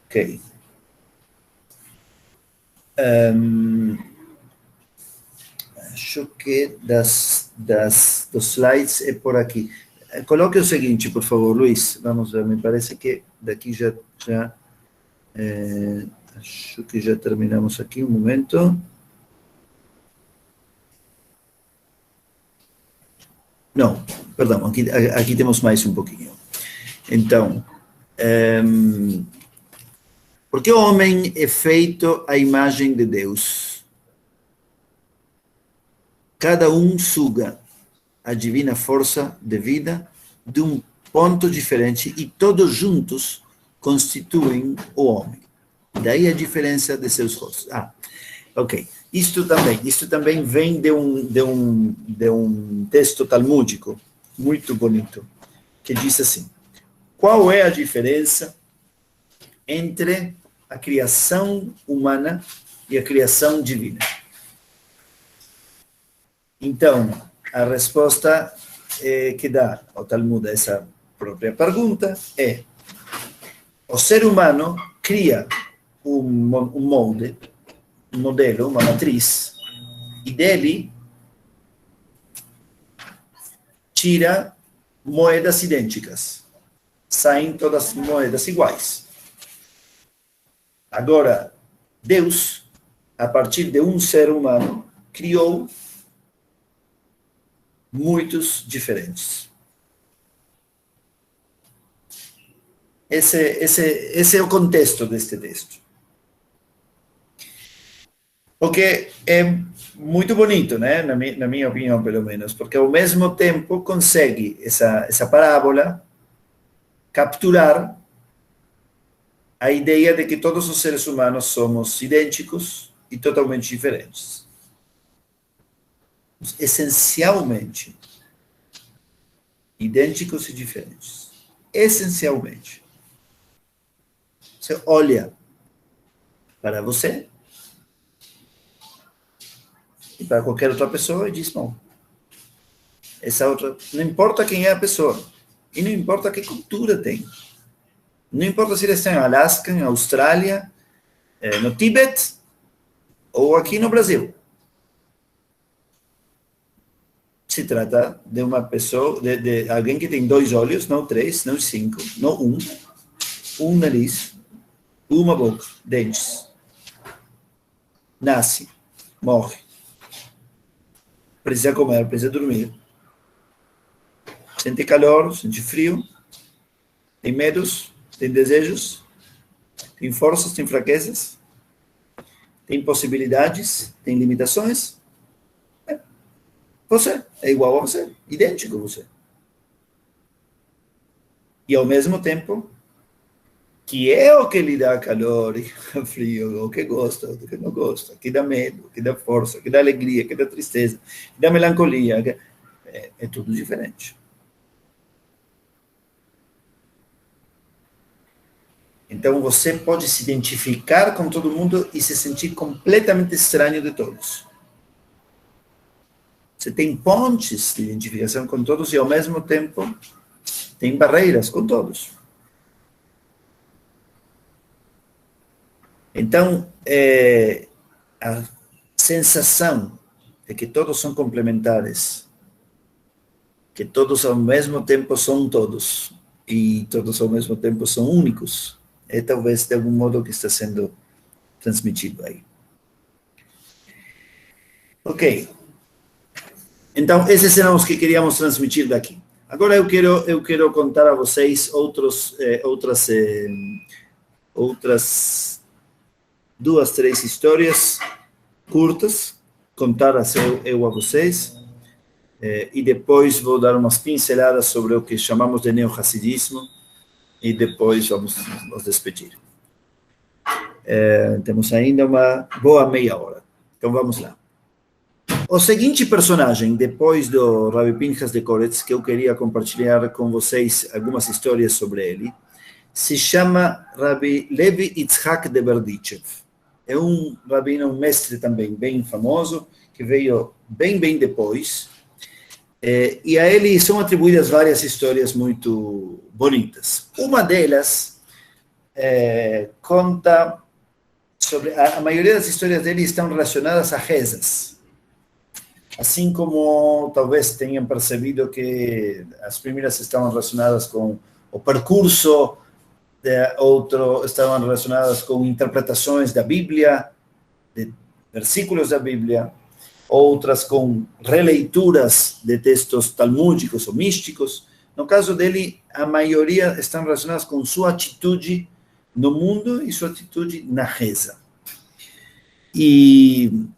Ok. Acho que dos slides é por aqui. Coloque o seguinte, por favor, Luiz. Vamos ver, me parece que daqui já acho que já terminamos aqui, um momento. Não, perdão, aqui temos mais um pouquinho. Então, porque o homem é feito à imagem de Deus. Cada um suga a divina força de vida de um ponto diferente e todos juntos constituem o homem. Daí a diferença de seus rostos. Ok. Isto também vem de um texto talmúdico muito bonito, que diz assim: qual é a diferença entre a criação humana e a criação divina? Então, a resposta que dá o Talmud a essa própria pergunta é: o ser humano cria um molde, um modelo, uma matriz, e dele tira moedas idênticas. Saem todas moedas iguais. Agora, Deus, a partir de um ser humano, criou muitos diferentes. Esse é o contexto deste texto. Porque é muito bonito, né? Na minha opinião, pelo menos, porque ao mesmo tempo consegue essa parábola capturar a ideia de que todos os seres humanos somos idênticos e totalmente diferentes. Essencialmente idênticos e diferentes. Essencialmente. Você olha para você e para qualquer outra pessoa e diz: bom, essa outra, não importa quem é a pessoa, e não importa que cultura tem. Não importa se eles estão em Alasca, em Austrália, no Tíbet ou aqui no Brasil. Se trata de uma pessoa, de alguém que tem 2 olhos, não 3, não 5, não um nariz, uma boca, dentes. Nasce, morre. Precisa comer, precisa dormir. Sente calor, sente frio. Tem medos, tem desejos. Tem forças, tem fraquezas. Tem possibilidades, tem limitações. Você é igual a você, idêntico a você. E ao mesmo tempo, que é o que lhe dá calor e frio, o que gosta, o que não gosta, que dá medo, que dá força, que dá alegria, que dá tristeza, que dá melancolia, é tudo diferente. Então você pode se identificar com todo mundo e se sentir completamente estranho de todos. Você tem pontes de identificação com todos e, ao mesmo tempo, tem barreiras com todos. Então, a sensação de que todos são complementares, que todos ao mesmo tempo são todos, e todos ao mesmo tempo são únicos, é talvez de algum modo que está sendo transmitido aí. Ok. Então, esses eram os que queríamos transmitir daqui. Agora eu quero contar a vocês outras 2, 3 histórias curtas, contar eu a vocês, e depois vou dar umas pinceladas sobre o que chamamos de neo-hassidismo, e depois vamos nos despedir. Temos ainda uma boa meia hora. Então vamos lá. O seguinte personagem, depois do Rabbi Pinchas de Koretz, que eu queria compartilhar com vocês algumas histórias sobre ele, se chama Rabbi Levi Yitzhak de Berdichev. É um rabino, um mestre também bem famoso, que veio bem depois. E a ele são atribuídas várias histórias muito bonitas. Uma delas conta sobre... A maioria das histórias dele estão relacionadas a rezas. Assim como talvez tenham percebido que as primeiras estavam relacionadas com o percurso, estavam relacionadas com interpretações da Bíblia, de versículos da Bíblia, outras com releituras de textos talmúdicos ou místicos. No caso dele, a maioria estão relacionadas com sua atitude no mundo e sua atitude na reza. E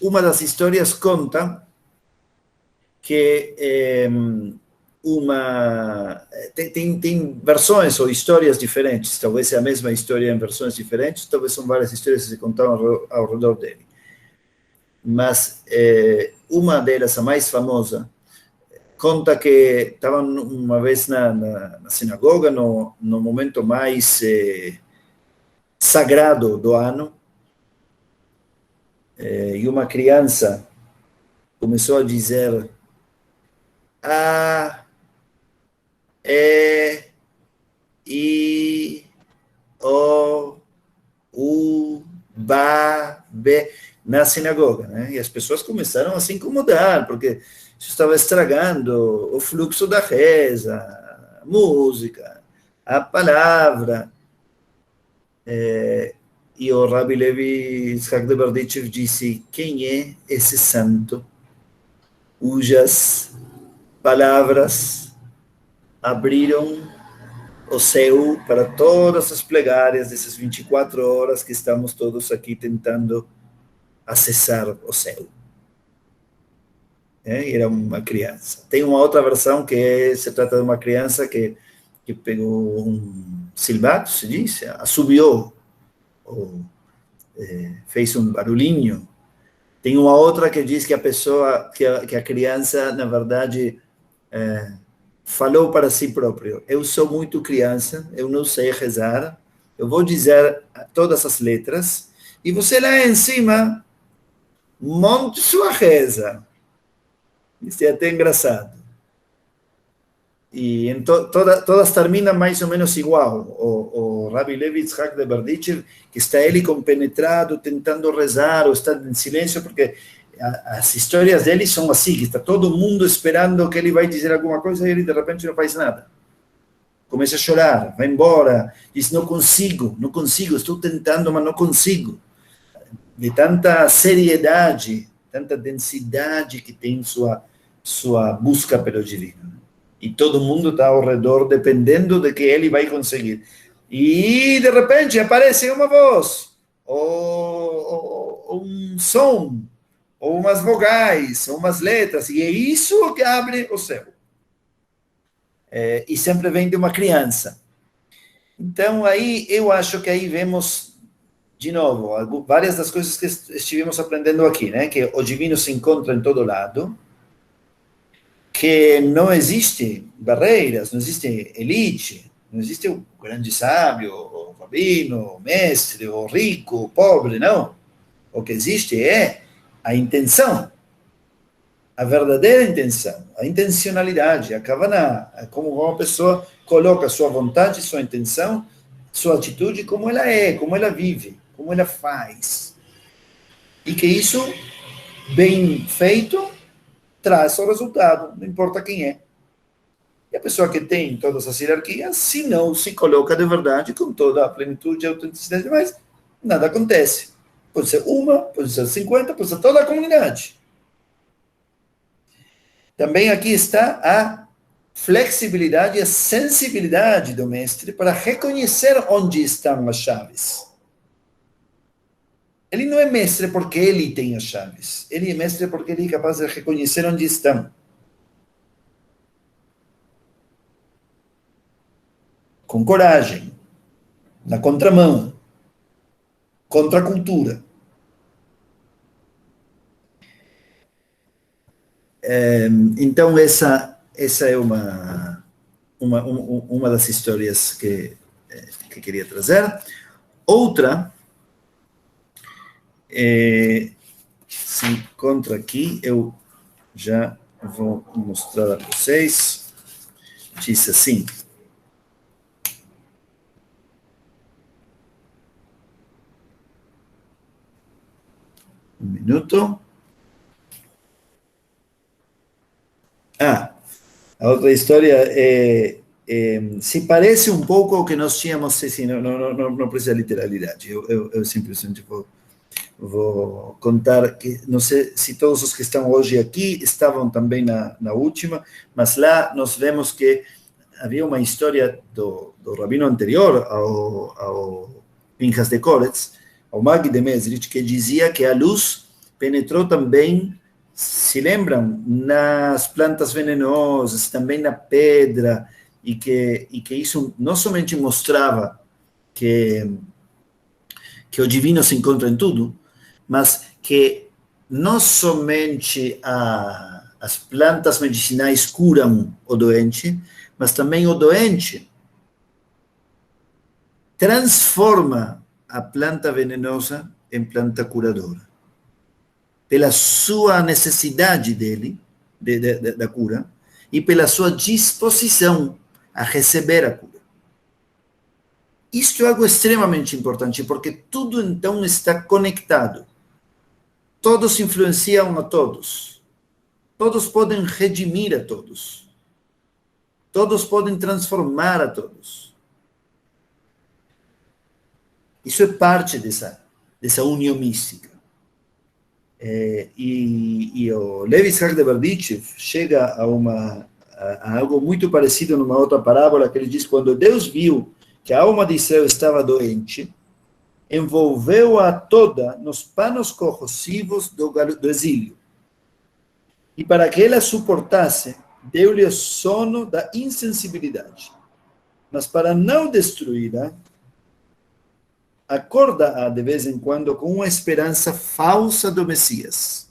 uma das histórias conta que tem versões ou histórias diferentes, talvez é a mesma história em versões diferentes, talvez são várias histórias que se contaram ao redor dele. Mas uma delas, a mais famosa, conta que estavam uma vez na sinagoga, no momento mais sagrado do ano, e uma criança começou a dizer: A, E, I, O, U, Ba, B, na sinagoga, né? E as pessoas começaram a se incomodar, porque isso estava estragando o fluxo da reza, a música, a palavra. E o Rabbi Levi Yitzhak de Berdichev disse: quem é esse santo cujas palavras abriram o céu para todas as plegárias dessas 24 horas que estamos todos aqui tentando acessar o céu? Era uma criança. Tem uma outra versão que se trata de uma criança que pegou um silbato, se diz, assobiou, ou fez um barulhinho. Tem uma outra que diz que a criança, na verdade, falou para si próprio: eu sou muito criança, eu não sei rezar, eu vou dizer todas as letras, e você lá em cima monte sua reza. Isso é até engraçado. E todas terminam mais ou menos igual. O Rabbi Levi Yitzhak de Berdichev, que está ele compenetrado, tentando rezar, ou está em silêncio, porque as histórias dele são assim, que está todo mundo esperando que ele vai dizer alguma coisa, e ele de repente não faz nada. Começa a chorar, vai embora, diz: não consigo, estou tentando, mas não consigo. De tanta seriedade, tanta densidade que tem sua busca pelo divino. E todo mundo está ao redor, dependendo de que ele vai conseguir. E, de repente, aparece uma voz, ou um som, ou umas vogais, ou umas letras, e é isso que abre o céu. E sempre vem de uma criança. Então, aí, eu acho que aí vemos, de novo, várias das coisas que estivemos aprendendo aqui, né? Que o divino se encontra em todo lado, que não existe barreiras, não existe elite, não existe o grande sábio, o rabino, o mestre, o rico, o pobre, não. O que existe é a intenção, a verdadeira intenção, a intencionalidade, a kavaná, como uma pessoa coloca sua vontade, sua intenção, sua atitude, como ela é, como ela vive, como ela faz. E que isso, bem feito, traz o resultado, não importa quem é. E a pessoa que tem todas as hierarquias, se não se coloca de verdade, com toda a plenitude e autenticidade, mas nada acontece. Pode ser uma, pode ser 50, pode ser toda a comunidade. Também aqui está a flexibilidade e a sensibilidade do mestre para reconhecer onde estão as chaves. Ele não é mestre porque ele tem as chaves. Ele é mestre porque ele é capaz de reconhecer onde estão. com coragem, na contramão, contra a cultura. Então, essa é uma das histórias que queria trazer. Outra, se encontra aqui, eu já vou mostrar a vocês. Diz assim: um minuto. A outra história se parece um pouco ao que nós tínhamos, assim, não precisa literalidade, eu simplesmente vou contar, que não sei se todos os que estão hoje aqui estavam também na última, mas lá nós vemos que havia uma história do rabino anterior ao Pinchas de Koretz, ao Magui de Mezrich, que dizia que a luz penetrou também, se lembram, nas plantas venenosas, também na pedra, e que isso não somente mostrava que o divino se encontra em tudo, mas que não somente as plantas medicinais curam o doente, mas também o doente transforma a planta venenosa em planta curadora. Pela sua necessidade dele, da cura, e pela sua disposição a receber a cura. Isto é algo extremamente importante, porque tudo então está conectado. Todos influenciam a todos. Todos podem redimir a todos. Todos podem transformar a todos. Isso é parte dessa união mística. E o Levi Yitzhak de Berditchev chega a algo muito parecido numa outra parábola, que ele diz: quando Deus viu que a alma de Israel estava doente, envolveu-a toda nos panos corrosivos do exílio. E para que ela suportasse, deu-lhe o sono da insensibilidade. Mas para não destruí-la, acorda-a de vez em quando com uma esperança falsa do Messias.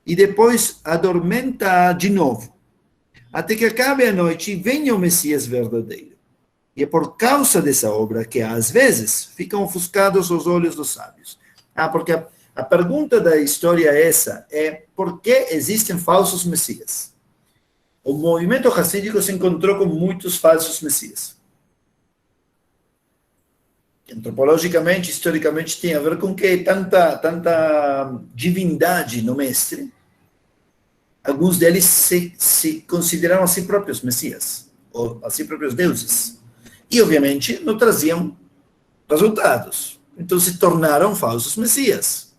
E depois adormenta-a de novo, até que acabe a noite e venha o Messias verdadeiro. E é por causa dessa obra que, às vezes, ficam ofuscados os olhos dos sábios. Porque a pergunta da história é essa, por que existem falsos Messias? O movimento racídico se encontrou com muitos falsos Messias. Antropologicamente, historicamente, tem a ver com que tanta divindade no mestre, alguns deles se consideraram a si próprios messias, ou a si próprios deuses. E, obviamente, não traziam resultados. Então, se tornaram falsos messias.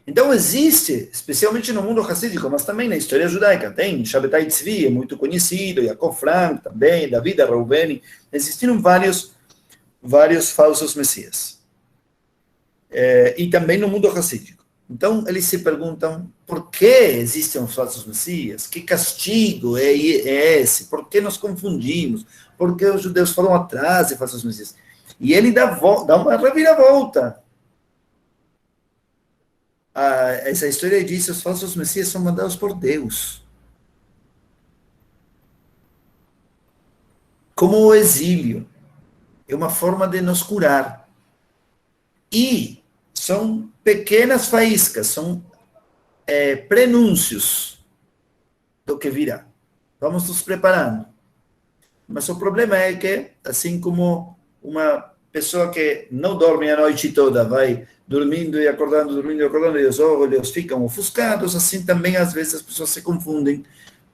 Então, existe, especialmente no mundo racídico, mas também na história judaica, tem Shabbatai Tzvi, é muito conhecido, Yaakov Frank também, David Reuveni, existiram vários falsos messias. E também no mundo racídico. Então, eles se perguntam, por que existem os falsos messias? Que castigo é esse? Por que nos confundimos? Por que os judeus foram atrás de falsos messias? E ele dá uma reviravolta. Essa história diz que os falsos messias são mandados por Deus. Como o exílio. É uma forma de nos curar. E são pequenas faíscas, são prenúncios do que virá. Vamos nos preparando. Mas o problema é que, assim como uma pessoa que não dorme a noite toda, vai dormindo e acordando, e os olhos ficam ofuscados, assim também às vezes as pessoas se confundem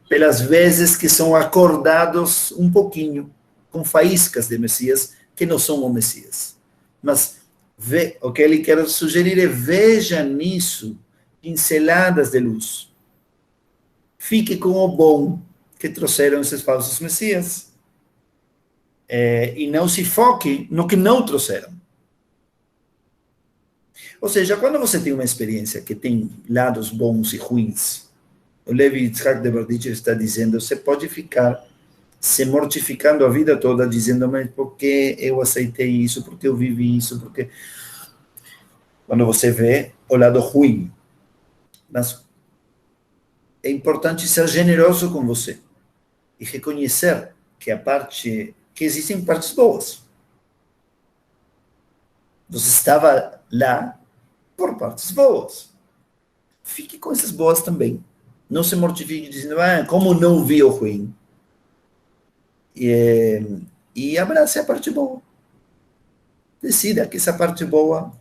pelas vezes que são acordados um pouquinho com faíscas de Messias, que não são o Messias. Mas o que ele quer sugerir é: veja nisso pinceladas de luz. Fique com o bom que trouxeram esses falsos Messias. E não se foque no que não trouxeram. Ou seja, quando você tem uma experiência que tem lados bons e ruins, o Levi Yitzhak de Berditchev está dizendo: você pode ficar se mortificando a vida toda, dizendo, mas por que eu aceitei isso, por que eu vivi isso, porque quando você vê o lado ruim. Mas é importante ser generoso com você e reconhecer que existem partes boas. Você estava lá por partes boas. Fique com essas boas também. Não se mortifique dizendo, como não vi o ruim. E abrace a parte boa. Decida que essa parte boa,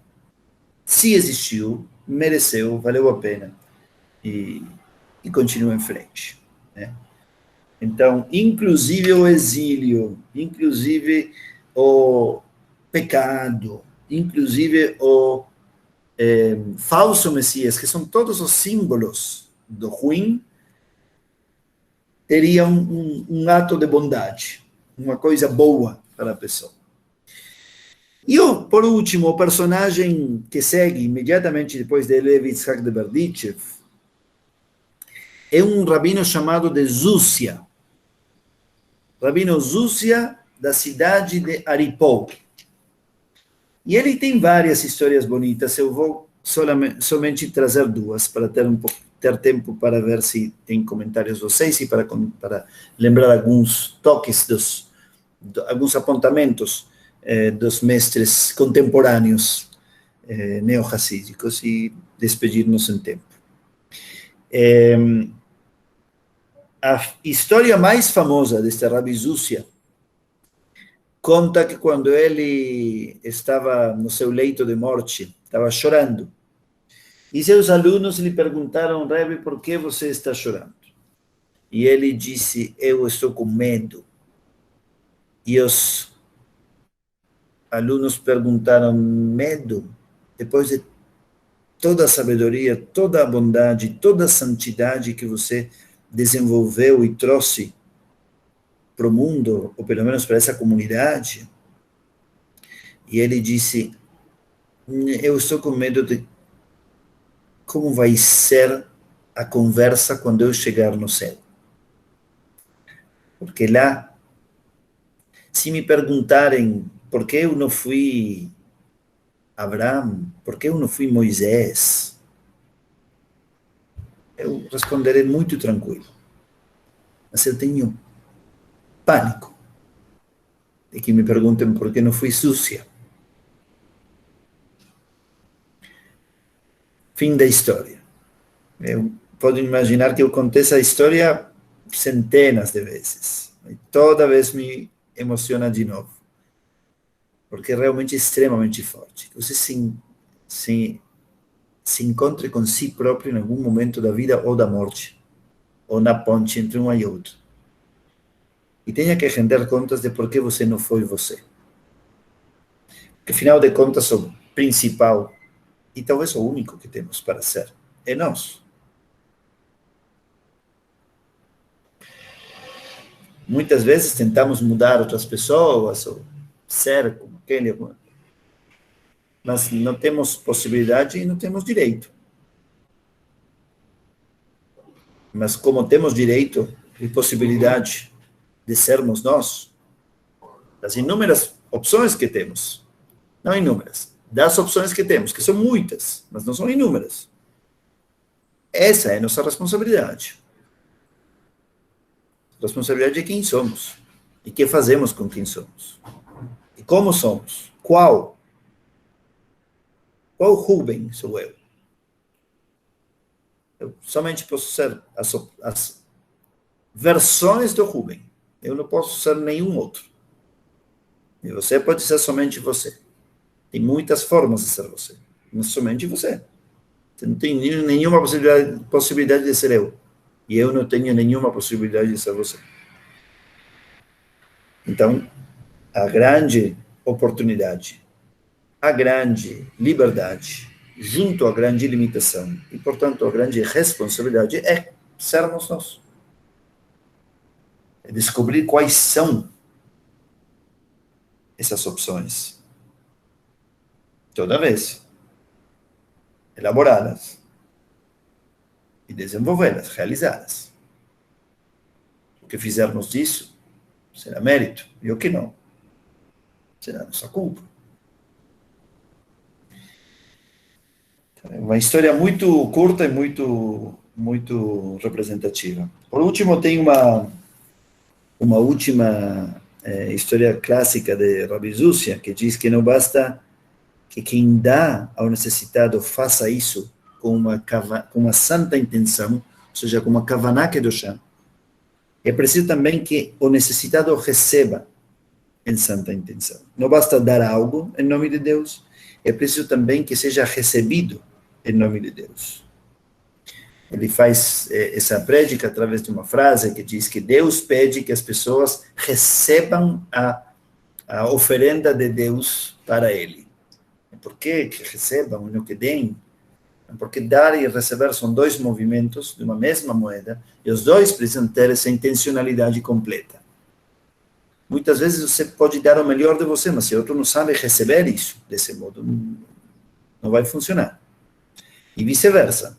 se existiu, mereceu, valeu a pena. E continue em frente. Né? Então, inclusive o exílio, inclusive o pecado, inclusive o falso Messias, que são todos os símbolos do ruim, teria um ato de bondade, uma coisa boa para a pessoa. E, por último, o personagem que segue imediatamente depois de Levi Yitzhak de Berdichev é um rabino chamado de Zúcia. Rabino Zúcia, da cidade de Aripó. E ele tem várias histórias bonitas, eu vou somente trazer duas, para ter tempo para ver se tem comentários de vocês e para lembrar alguns toques, alguns apontamentos dos mestres contemporâneos neo-racídicos e despedir-nos em tempo. A história mais famosa deste Rabi Zúcia conta que quando ele estava no seu leito de morte, estava chorando, e seus alunos lhe perguntaram, Rebbe, por que você está chorando? E ele disse, eu estou com medo. E os alunos perguntaram, medo? Depois de toda a sabedoria, toda a bondade, toda a santidade que você desenvolveu e trouxe para o mundo, ou pelo menos para essa comunidade. E ele disse, eu estou com medo de como vai ser a conversa quando eu chegar no céu. Porque lá, se me perguntarem por que eu não fui Abraão, por que eu não fui Moisés, eu responderei muito tranquilo. Mas eu tenho pânico de que me perguntem por que não fui Zúcia. Fim da história. Eu posso imaginar que eu contei essa história centenas de vezes. E toda vez me emociona de novo. Porque é realmente extremamente forte. Você se encontre com si próprio em algum momento da vida ou da morte, ou na ponte entre um e outro. E tenha que render contas de por que você não foi você. Porque, afinal de contas, o principal, e talvez o único que temos para ser, é nós. Muitas vezes tentamos mudar outras pessoas, ou ser como aquele, mas não temos possibilidade e não temos direito. Mas como temos direito e possibilidade de sermos nós, das inúmeras opções que temos, não inúmeras, das opções que temos, que são muitas, mas não são inúmeras, essa é a nossa responsabilidade. Responsabilidade de quem somos e o que fazemos com quem somos. E como somos? Qual Rubem sou eu? Eu somente posso ser as versões do Rubem. Eu não posso ser nenhum outro. E você pode ser somente você. Tem muitas formas de ser você, mas somente você. Você não tem nenhuma possibilidade de ser eu. E eu não tenho nenhuma possibilidade de ser você. Então, a grande oportunidade, a grande liberdade, junto à grande limitação, e, portanto, a grande responsabilidade é sermos nós. É descobrir quais são essas opções. Toda vez. Elaborá-las e desenvolvê-las, realizá-las. O que fizermos disso será mérito, e o que não, será nossa culpa. É uma história muito curta e muito representativa. Por último, tem uma última história clássica de Rabi Zúcia, que diz que não basta que quem dá ao necessitado faça isso com uma santa intenção, ou seja, com uma kavaná kedoshá. É preciso também que o necessitado receba em santa intenção. Não basta dar algo em nome de Deus, é preciso também que seja recebido em nome de Deus. Ele faz essa prédica através de uma frase que diz que Deus pede que as pessoas recebam a oferenda de Deus para ele. Por que recebam e não que deem? Porque dar e receber são dois movimentos de uma mesma moeda, e os dois precisam ter essa intencionalidade completa. Muitas vezes você pode dar o melhor de você, mas se outro não sabe receber isso desse modo, não vai funcionar. E vice-versa.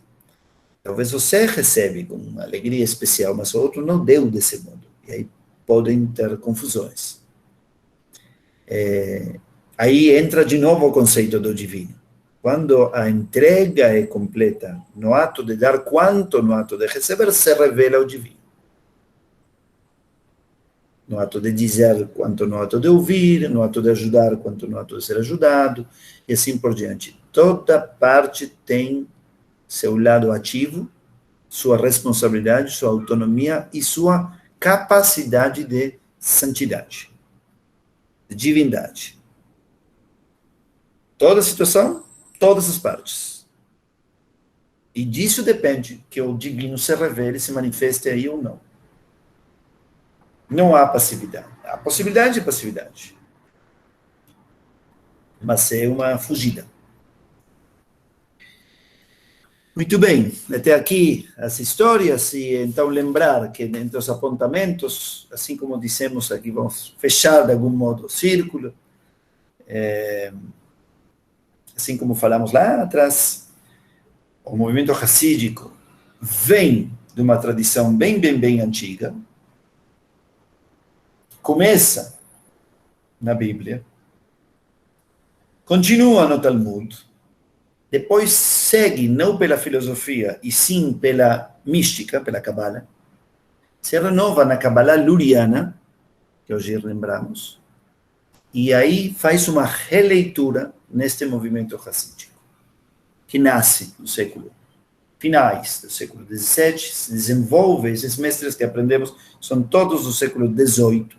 Talvez você recebe com uma alegria especial, mas o outro não deu desse modo. E aí podem ter confusões. Aí entra de novo o conceito do divino. Quando a entrega é completa, no ato de dar quanto no ato de receber, se revela o divino. No ato de dizer quanto no ato de ouvir, no ato de ajudar quanto no ato de ser ajudado, e assim por diante. Toda parte tem seu lado ativo, sua responsabilidade, sua autonomia e sua capacidade de santidade, de divindade. Toda situação, todas as partes. E disso depende que o divino se revele, se manifeste aí ou não. Não há passividade. Há possibilidade de passividade. Mas é uma fugida. Muito bem, até aqui as histórias, e então lembrar que entre os apontamentos, assim como dissemos aqui, vamos fechar de algum modo o círculo, assim como falamos lá atrás, o movimento racídico vem de uma tradição bem antiga, começa na Bíblia, continua no Talmud, depois segue não pela filosofia, e sim pela mística, pela Kabbalah, se renova na Kabbalah luriana, que hoje lembramos, e aí faz uma releitura neste movimento racídico, que nasce no século finais do século XVII, se desenvolve, esses mestres que aprendemos são todos do século XVIII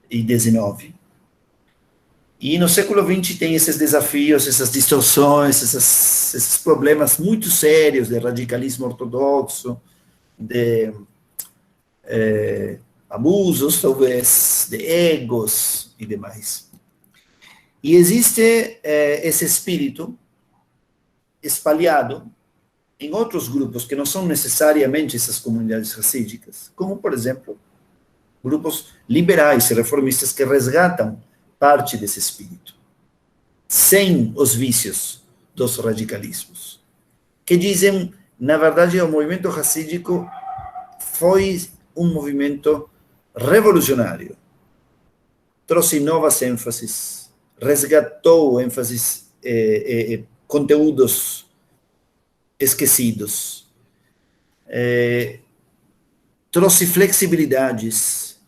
e XIX. E no século XX tem esses desafios, essas distorções, esses problemas muito sérios de radicalismo ortodoxo, de abusos, talvez, de egos e demais. E existe esse espírito espalhado em outros grupos que não são necessariamente essas comunidades racídicas, como, por exemplo, grupos liberais e reformistas que resgatam parte desse espírito, sem os vícios dos radicalismos, que dizem, na verdade, o movimento racídico foi um movimento revolucionário, trouxe novas ênfases, resgatou ênfases, conteúdos esquecidos, trouxe flexibilidades,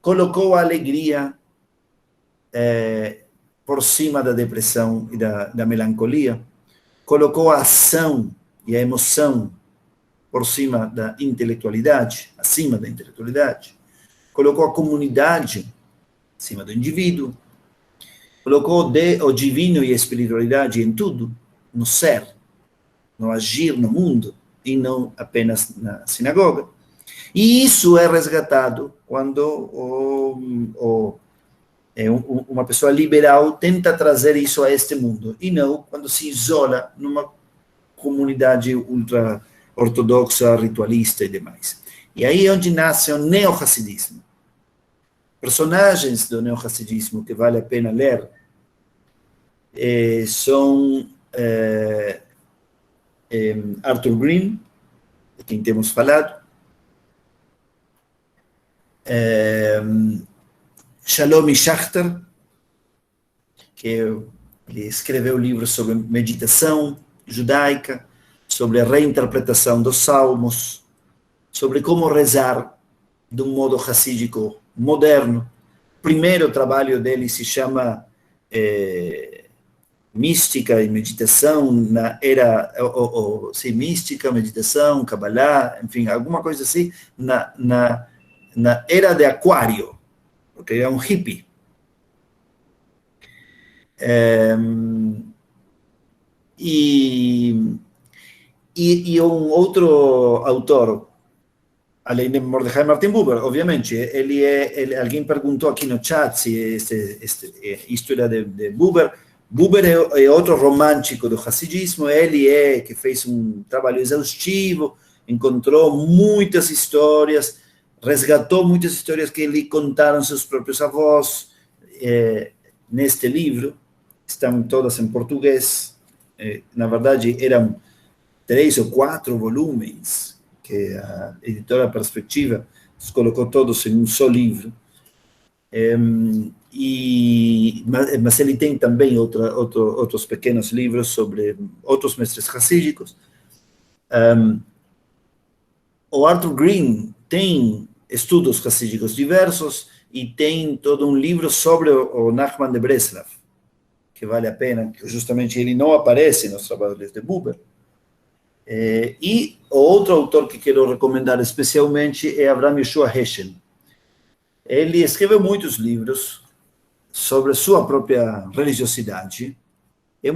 colocou a alegria por cima da depressão e da melancolia, colocou a ação e a emoção por cima da intelectualidade, acima da intelectualidade, colocou a comunidade acima do indivíduo, colocou o divino e a espiritualidade em tudo, no ser, no agir no mundo, e não apenas na sinagoga. E isso é resgatado quando uma pessoa liberal tenta trazer isso a este mundo, e não quando se isola numa comunidade ultra-ortodoxa, ritualista e demais. E aí é onde nasce o neo-hassidismo. Personagens do neo-hassidismo que vale a pena ler são Arthur Green, de quem temos falado, Shalom Schachter, que ele escreveu livros sobre meditação judaica, sobre a reinterpretação dos salmos, sobre como rezar de um modo racídico moderno. O primeiro trabalho dele se chama Mística e Meditação na era, sim, Mística, Meditação, Kabbalah, enfim, alguma coisa assim, na era de Aquário, porque ele é um hippie. E um outro autor, além de Mordechai Martin Buber, obviamente, alguém perguntou aqui no chat se isto era de Buber. Buber é outro romântico do Hassidismo, ele que fez um trabalho exaustivo, encontrou muitas histórias, resgatou muitas histórias que lhe contaram seus próprios avós neste livro, estão todas em português, na verdade eram 3 ou 4 volumes, que a editora Perspectiva os colocou todos em um só livro, mas ele tem também outros pequenos livros sobre outros mestres hassídicos. O Arthur Green tem estudos hassídicos diversos e tem todo um livro sobre o Nachman de Breslav, que vale a pena, que justamente ele não aparece nos trabalhos de Buber. E o outro autor que quero recomendar especialmente é Avraham Yehoshua Heschel. Ele escreveu muitos livros sobre sua própria religiosidade. É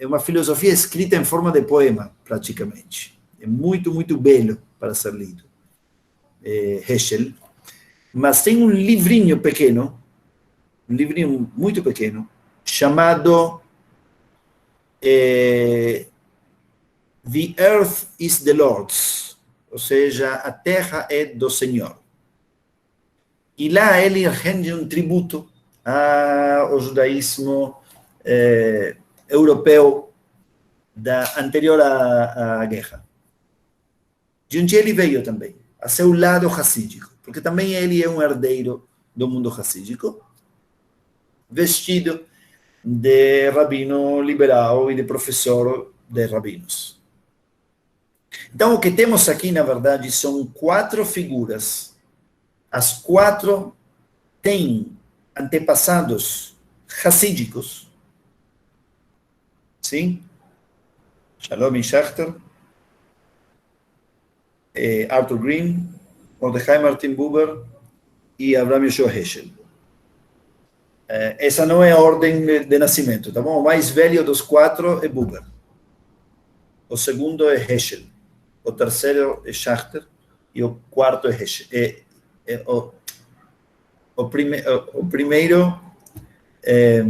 uma filosofia escrita em forma de poema, praticamente. É muito, muito belo para ser lido, Heschel. Mas tem um livrinho pequeno, um livrinho muito pequeno, chamado The Earth is the Lord's, ou seja, a terra é do Senhor. E lá ele rende um tributo ao judaísmo europeu anterior à guerra. De onde ele veio também, a seu lado hassídico, porque também ele é um herdeiro do mundo hassídico, vestido de rabino liberal e de professor de rabinos. Então, o que temos aqui, na verdade, são 4 figuras. As 4 têm antepassados hassídicos. Sim? Shalom Schachter, Arthur Green, Mordechai Martin Buber e Avraham Yehoshua Heschel. Essa não é a ordem de nascimento, tá bom? O mais velho dos 4 é Buber. O segundo é Heschel. O terceiro é Schachter. E o quarto é Heschel. O primeiro é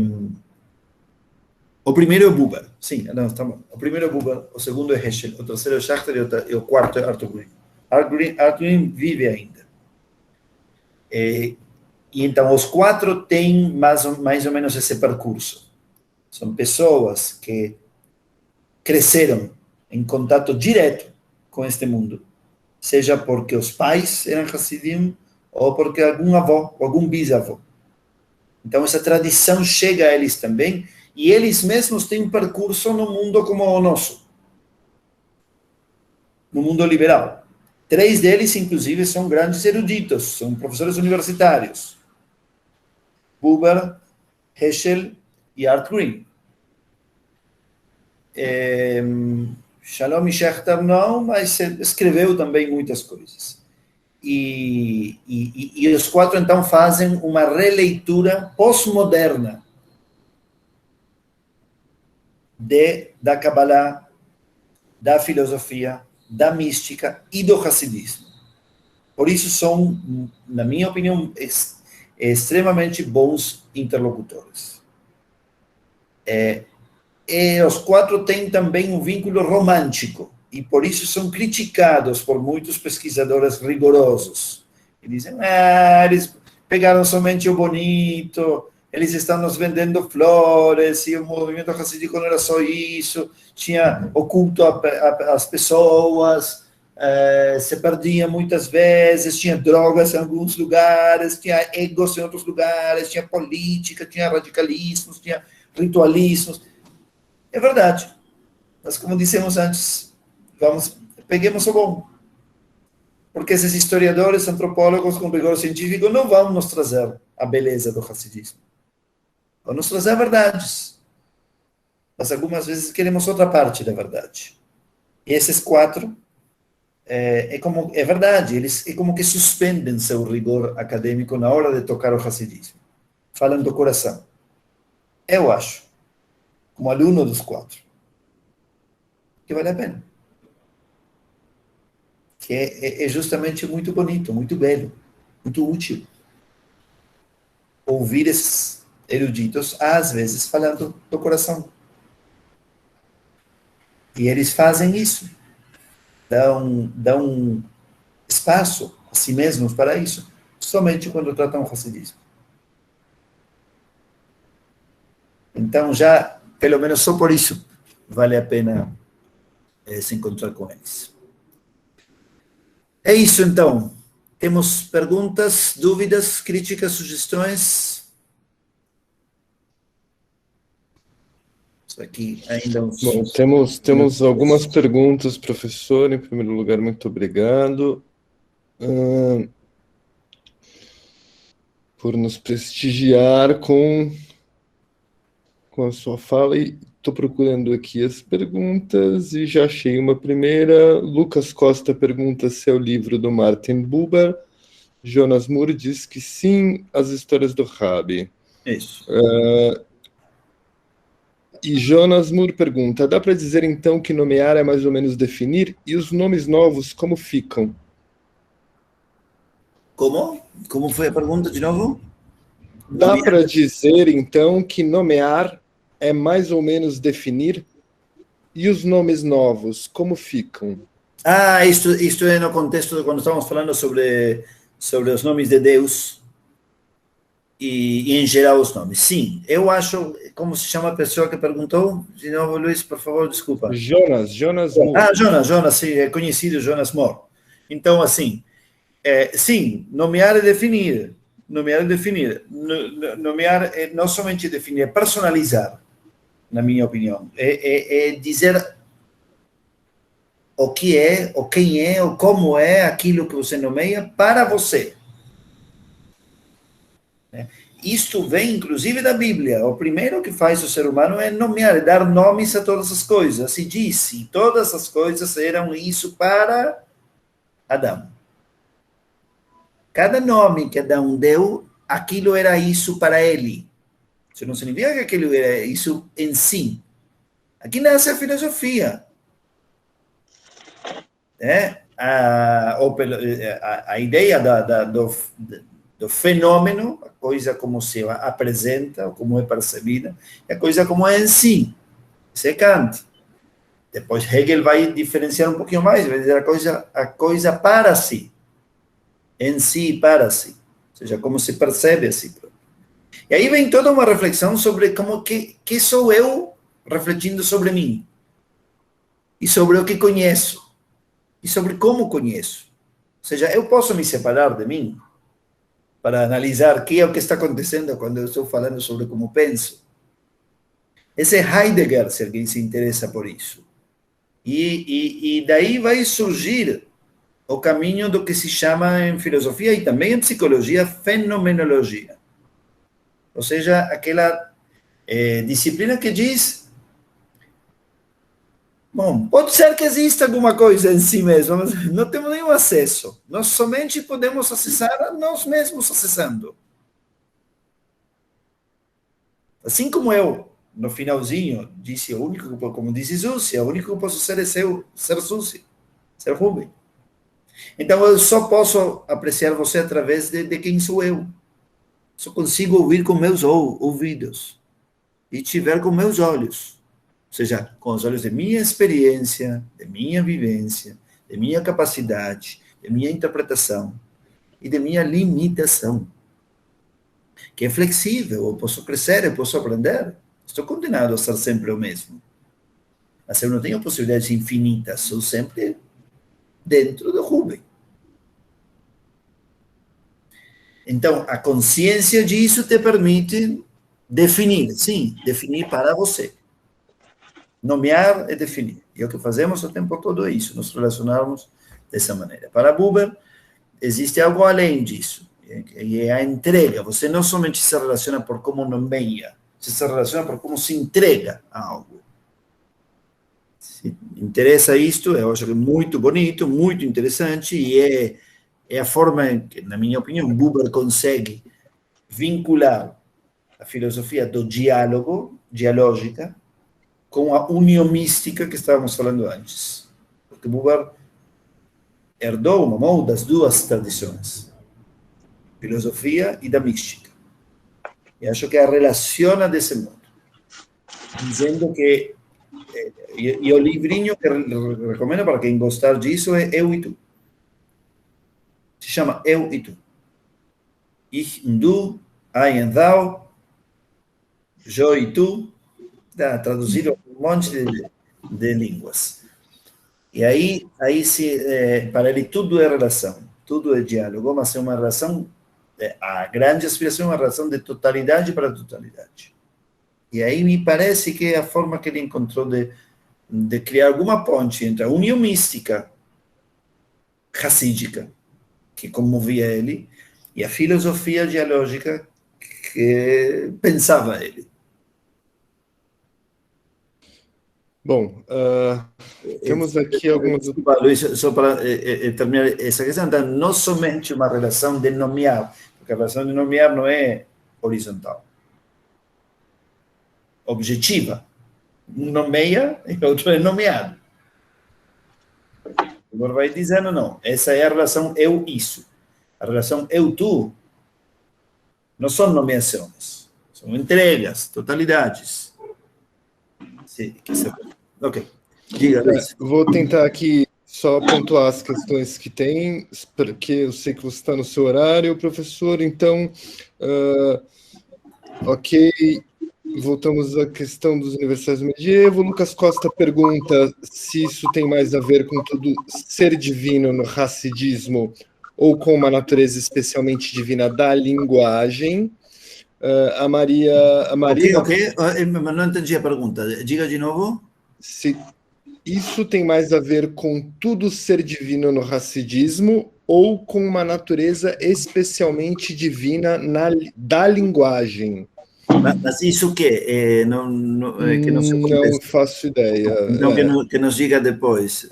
Buber. Sim, não, tá bom. O primeiro é Buber, o segundo é Heschel, o terceiro é Schachter e o quarto é Arthur Green. Arthur Green vive ainda. E então, os 4 têm mais ou menos esse percurso. São pessoas que cresceram em contato direto com este mundo, seja porque os pais eram Hassidim ou porque algum avô, algum bisavô. Então, essa tradição chega a eles também, e eles mesmos têm um percurso no mundo como o nosso, no mundo liberal. 3 deles, inclusive, são grandes eruditos, são professores universitários. Buber, Heschel e Arthur Green. Shalom Schachter não, mas escreveu também muitas coisas. E os 4, então, fazem uma releitura pós-moderna da Kabbalah, da filosofia, da mística e do Hassidismo. Por isso são, na minha opinião, extremamente bons interlocutores. E os 4 têm também um vínculo romântico, e por isso são criticados por muitos pesquisadores rigorosos. E dizem, eles pegaram somente o bonito, eles estão nos vendendo flores, e o movimento hassídico não era só isso, tinha oculto às pessoas, se perdia muitas vezes, tinha drogas em alguns lugares, tinha egos em outros lugares, tinha política, tinha radicalismos, tinha ritualismos. É verdade. Mas, como dissemos antes, peguemos o bom. Porque esses historiadores, antropólogos com rigor científico não vão nos trazer a beleza do Hassidismo. Vão nos trazer verdades. Mas algumas vezes queremos outra parte da verdade. E esses 4, é verdade, eles é como que suspendem seu rigor acadêmico na hora de tocar o Hassidismo. Falam do coração. Eu acho, como aluno dos 4, que vale a pena. Que é justamente muito bonito, muito belo, muito útil. Ouvir esses eruditos, às vezes, falando do coração. E eles fazem isso. Dão espaço a si mesmos para isso, somente quando tratam o Hassidismo. Então, já, pelo menos só por isso, vale a pena se encontrar com eles. É isso, então. Temos perguntas, dúvidas, críticas, sugestões? Isso aqui ainda uns... Bom, temos algumas perguntas, professor. Em primeiro lugar, muito obrigado por nos prestigiar com a sua fala. E estou procurando aqui as perguntas e já achei uma primeira. Lucas Costa pergunta se é o livro do Martin Buber. Jonas Moore diz que sim, as histórias do Rabi. Isso. E Jonas Moore pergunta, dá para dizer então que nomear é mais ou menos definir? E os nomes novos, como ficam? Como? Como foi a pergunta de novo? Dá para dizer então que nomear é mais ou menos definir? E os nomes novos, como ficam? Isto é no contexto de quando estamos falando sobre os nomes de Deus e em geral os nomes. Sim, eu acho, como se chama a pessoa que perguntou? De novo, Luiz, por favor, desculpa. Jonas Moore. Jonas, sim, é conhecido, Jonas Moore. Então, assim, sim, nomear é definir. Nomear é definir. Nomear é não somente definir, é personalizar, na minha opinião. É dizer o que é, ou quem é, ou como é aquilo que você nomeia para você. Isto vem, inclusive, da Bíblia. O primeiro que faz o ser humano é nomear, é dar nomes a todas as coisas. E disse, todas as coisas eram isso para Adão. Cada nome que Adão deu, aquilo era isso para ele. Isso não significa que aquilo era isso em si. Aqui nasce a filosofia. A ideia do fenômeno, a coisa como se apresenta, como é percebida, e a coisa como é em si. Isso é Kant. Depois Hegel vai diferenciar um pouquinho mais, vai dizer a coisa para si. Em si e para si. Ou seja, como se percebe a si próprio. E aí vem toda uma reflexão sobre como que sou eu refletindo sobre mim. E sobre o que conheço. E sobre como conheço. Ou seja, eu posso me separar de mim para analisar o que está acontecendo quando eu estou falando sobre como penso. Esse é Heidegger, se alguém se interessa por isso. E daí vai surgir o caminho do que se chama em filosofia e também em psicologia, fenomenologia. Ou seja, aquela disciplina que diz, bom, pode ser que exista alguma coisa em si mesmo, mas não temos nenhum acesso. Nós somente podemos acessar a nós mesmos acessando. Assim como eu, no finalzinho, disse, o único, como disse Susi, o único que posso ser é ser Susi, ser Rubem. Então, eu só posso apreciar você através de quem sou eu. Só consigo ouvir com meus ouvidos e te ver com meus olhos. Ou seja, com os olhos de minha experiência, de minha vivência, de minha capacidade, de minha interpretação e de minha limitação. Que é flexível, eu posso crescer, eu posso aprender. Estou condenado a ser sempre o mesmo. Mas eu não tenho possibilidades infinitas, sou sempre dentro do Ruben. Então, a consciência disso te permite definir, sim, definir para você. Nomear e definir. E o que fazemos o tempo todo é isso, nos relacionarmos dessa maneira. Para Buber, existe algo além disso, e é a entrega. Você não somente se relaciona por como nomeia, você se relaciona por como se entrega a algo. Se interessa isto, eu acho que é muito bonito, muito interessante, e é a forma em que, na minha opinião, Buber consegue vincular a filosofia do diálogo, dialógica, com a união mística que estávamos falando antes. Porque Buber herdou, mamou das duas tradições, filosofia e da mística. E acho que a relaciona desse modo, dizendo que, e o livrinho que recomendo para quem gostar disso é Eu e Tu. Se chama Eu e Tu. Ich und du, I and thou, eu e tu, traduzido um monte de línguas. E aí para ele tudo é relação, tudo é diálogo, mas é uma relação, a grande aspiração é uma relação de totalidade para totalidade. E aí me parece que é a forma que ele encontrou de criar alguma ponte entre a união mística racídica, que comovia ele, e a filosofia dialógica que pensava ele. Bom, temos aqui algumas... Desculpa, Luiz, só para terminar essa questão, então, não somente uma relação de nomear, porque a relação de nomear não é horizontal, objetiva. Um nomeia e o outro é nomeado. Agora vai dizendo, não, essa é a relação eu-isso. A relação eu-tu não são nomeações, são entregas, totalidades. Sim, ok. Diga, Luiz. Vou tentar aqui só pontuar as questões que tem, porque eu sei que você está no seu horário, professor, então, ok, voltamos à questão dos universais do medievo. Lucas Costa pergunta se isso tem mais a ver com tudo ser divino no racidismo ou com uma natureza especialmente divina da linguagem. A Maria... Ok. Não entendi a pergunta. Diga de novo. Se isso tem mais a ver com tudo ser divino no racidismo ou com uma natureza especialmente divina da linguagem? Mas isso o quê? Que não se Não faço ideia. Então, que nos diga depois.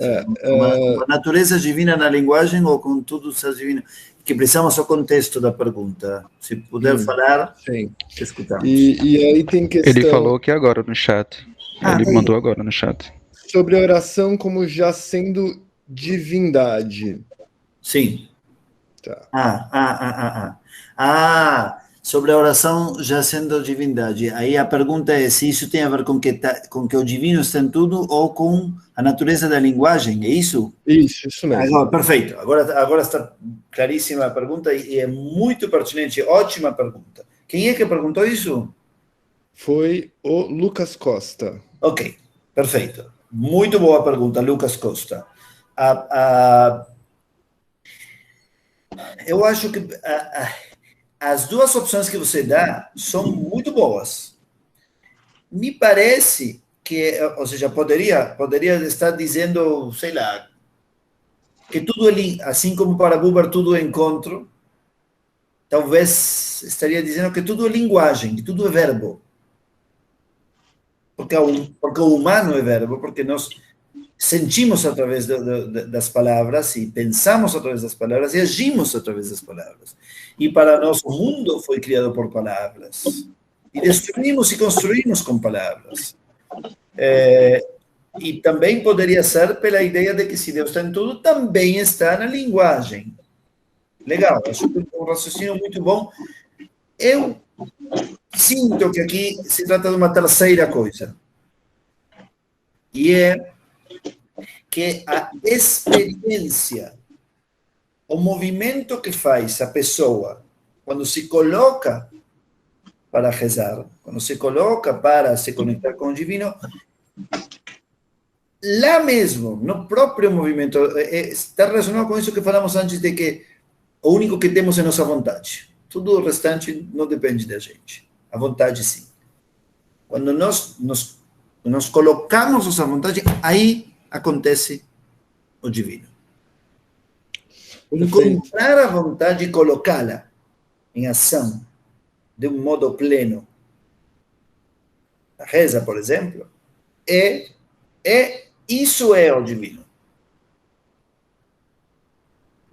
Uma natureza divina na linguagem ou com tudo ser divino? Que precisamos o contexto da pergunta. Se puder falar, sim. Escutamos. E aí tem questão... Ele falou aqui agora no chat. Ele mandou agora no chat. Sobre a oração como já sendo divindade. Sim. Tá. Sobre a oração já sendo divindade. Aí a pergunta é se isso tem a ver com que o divino está em tudo ou com a natureza da linguagem, é isso? Isso mesmo. Agora, perfeito. Agora está claríssima a pergunta e é muito pertinente, ótima pergunta. Quem é que perguntou isso? Foi o Lucas Costa. Ok, perfeito. Muito boa pergunta, Lucas Costa. Eu acho que as duas opções que você dá são muito boas. Me parece que, ou seja, poderia estar dizendo, sei lá, que tudo é, assim como para Buber tudo é encontro, talvez estaria dizendo que tudo é linguagem, que tudo é verbo. Porque o humano é verbo, porque nós sentimos através das palavras e pensamos através das palavras e agimos através das palavras. E para nós o mundo foi criado por palavras. E destruímos e construímos com palavras. E também poderia ser pela ideia de que se Deus está em tudo, também está na linguagem. Legal, acho que é um raciocínio muito bom. Eu sinto que aqui se trata de uma terceira coisa. E é que a experiência, o movimento que faz a pessoa quando se coloca para rezar, quando se coloca para se conectar com o divino, lá mesmo, no próprio movimento, está relacionado com isso que falamos antes de que o único que temos é nossa vontade. Tudo o restante não depende da gente. A vontade, sim. Quando nós colocamos nossa vontade, aí acontece o divino. Encontrar a vontade e colocá-la em ação de um modo pleno. A reza, por exemplo, isso é o divino.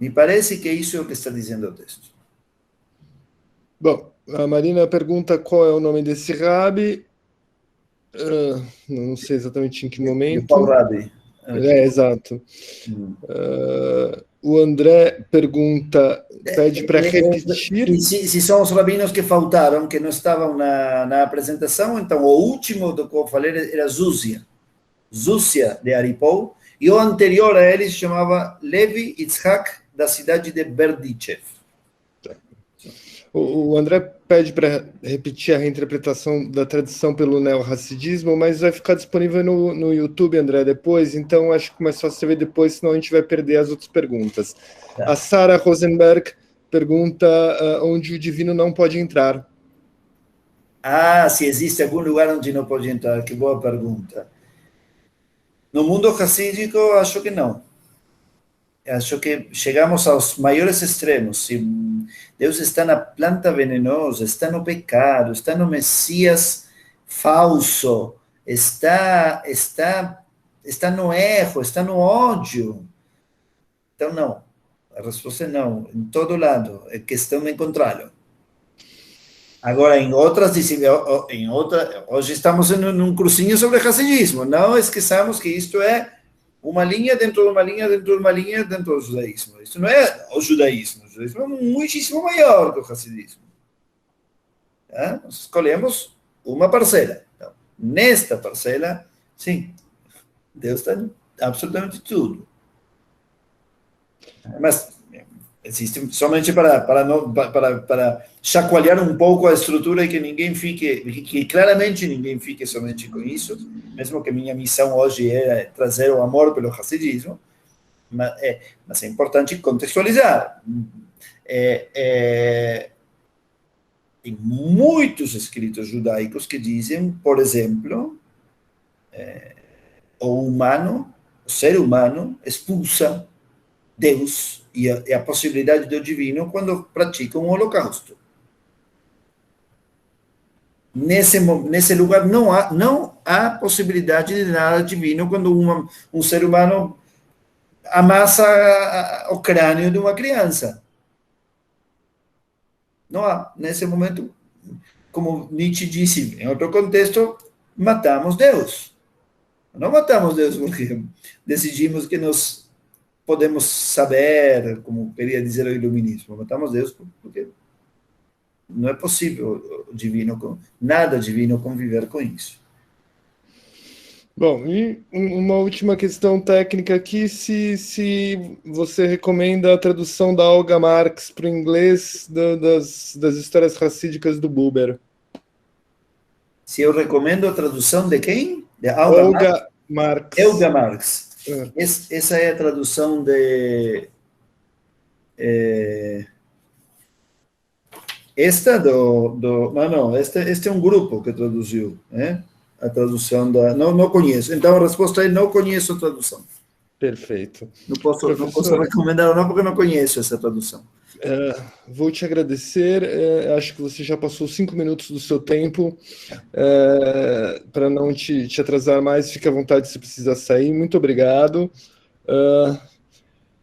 Me parece que isso é o que está dizendo o texto. Bom, a Marina pergunta qual é o nome desse Rabi. Não sei exatamente em que momento. Qual Rabi? Exato. O André pergunta, pede para repetir. E se são os rabinos que faltaram, que não estavam na apresentação, então o último do que eu falei era Zúzia de Aripol, e o anterior a ele se chamava Levi Yitzhak, da cidade de Berdichev. O André pede para repetir a reinterpretação da tradição pelo neo-hassidismo, mas vai ficar disponível no YouTube, André, depois, então acho que é mais fácil você ver depois, senão a gente vai perder as outras perguntas. Tá. A Sara Rosenberg pergunta onde o divino não pode entrar. Se existe algum lugar onde não pode entrar, que boa pergunta. No mundo hassídico, acho que não. Acho que chegamos aos maiores extremos. Se Deus está na planta venenosa, está no pecado, está no Messias falso, está no erro, está no ódio. Então, não. A resposta é não. Em todo lado. É questão de encontrá-lo. Agora, em outras disciplinas, hoje estamos num cursinho sobre hassidismo. Não esqueçamos que isto é uma linha dentro de uma linha, dentro de uma linha, dentro do judaísmo. Isso não é o judaísmo. O judaísmo é muitíssimo maior que o hassidismo. Tá? Nós escolhemos uma parcela. Então, nesta parcela, sim, Deus está em absolutamente tudo. Mas existe somente para chacoalhar um pouco a estrutura e que ninguém fique, que claramente ninguém fique somente com isso, mesmo que minha missão hoje é trazer o amor pelo hassidismo, mas é importante contextualizar. Tem muitos escritos judaicos que dizem, por exemplo, o ser humano expulsa Deus e a possibilidade do divino quando pratica um holocausto. Nesse lugar não há possibilidade de nada divino quando um ser humano amassa o crânio de uma criança. Não há. Nesse momento, como Nietzsche disse, em outro contexto, matamos Deus. Não matamos Deus porque decidimos que nós podemos saber, como queria dizer o iluminismo, matamos Deus porque não é possível nada divino conviver com isso. Bom, e uma última questão técnica aqui, se você recomenda a tradução da Olga Marx para o inglês das histórias racídicas do Buber. Se eu recomendo a tradução de quem? De Olga Marx. Olga Marx. Essa é a tradução de... Esta este é um grupo que traduziu, né? A tradução da... Não conheço. Então, a resposta é não conheço a tradução. Perfeito. Não posso recomendar, não, porque não conheço essa tradução. Vou te agradecer. Acho que você já passou 5 minutos do seu tempo. Para não te atrasar mais, fique à vontade se precisar sair. Muito obrigado.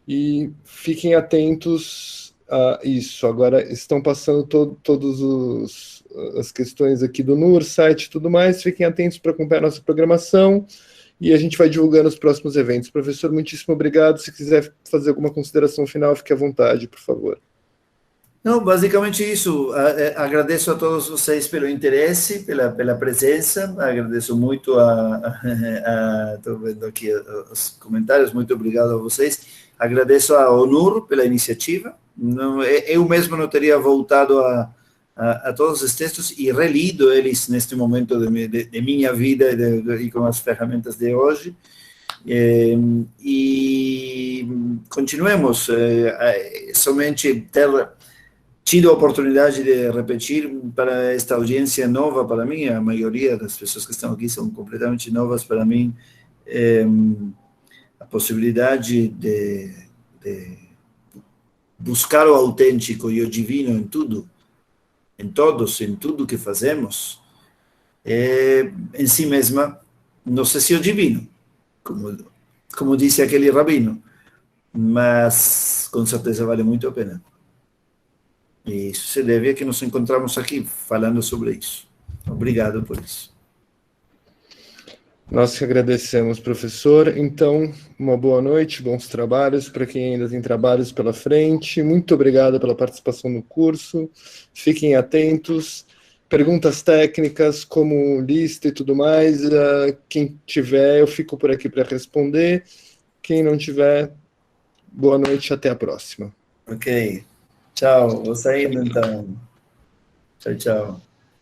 E fiquem atentos a isso. Agora estão passando todas as questões aqui do NUR, site e tudo mais. Fiquem atentos para acompanhar a nossa programação. E a gente vai divulgando os próximos eventos. Professor, muitíssimo obrigado. Se quiser fazer alguma consideração final, fique à vontade, por favor. Não, basicamente isso. Agradeço a todos vocês pelo interesse, pela presença. Agradeço muito estou vendo aqui os comentários. Muito obrigado a vocês. Agradeço ao NUR pela iniciativa. Eu mesmo não teria voltado a todos os textos e relido eles neste momento de minha vida e com as ferramentas de hoje. E continuemos, somente ter tido a oportunidade de repetir para esta audiência nova para mim, a maioria das pessoas que estão aqui são completamente novas para mim, a possibilidade de buscar o autêntico e o divino em tudo, em todos, em tudo que fazemos, em si mesma, não sei se o divino, como disse aquele rabino, mas com certeza vale muito a pena. E isso se deve a que nos encontramos aqui falando sobre isso. Obrigado por isso. Nós que agradecemos, professor. Então, uma boa noite, bons trabalhos para quem ainda tem trabalhos pela frente. Muito obrigado pela participação no curso. Fiquem atentos. Perguntas técnicas, como lista e tudo mais, quem tiver, eu fico por aqui para responder. Quem não tiver, boa noite, até a próxima. Ok. Tchau. Vou saindo então. Tchau, tchau.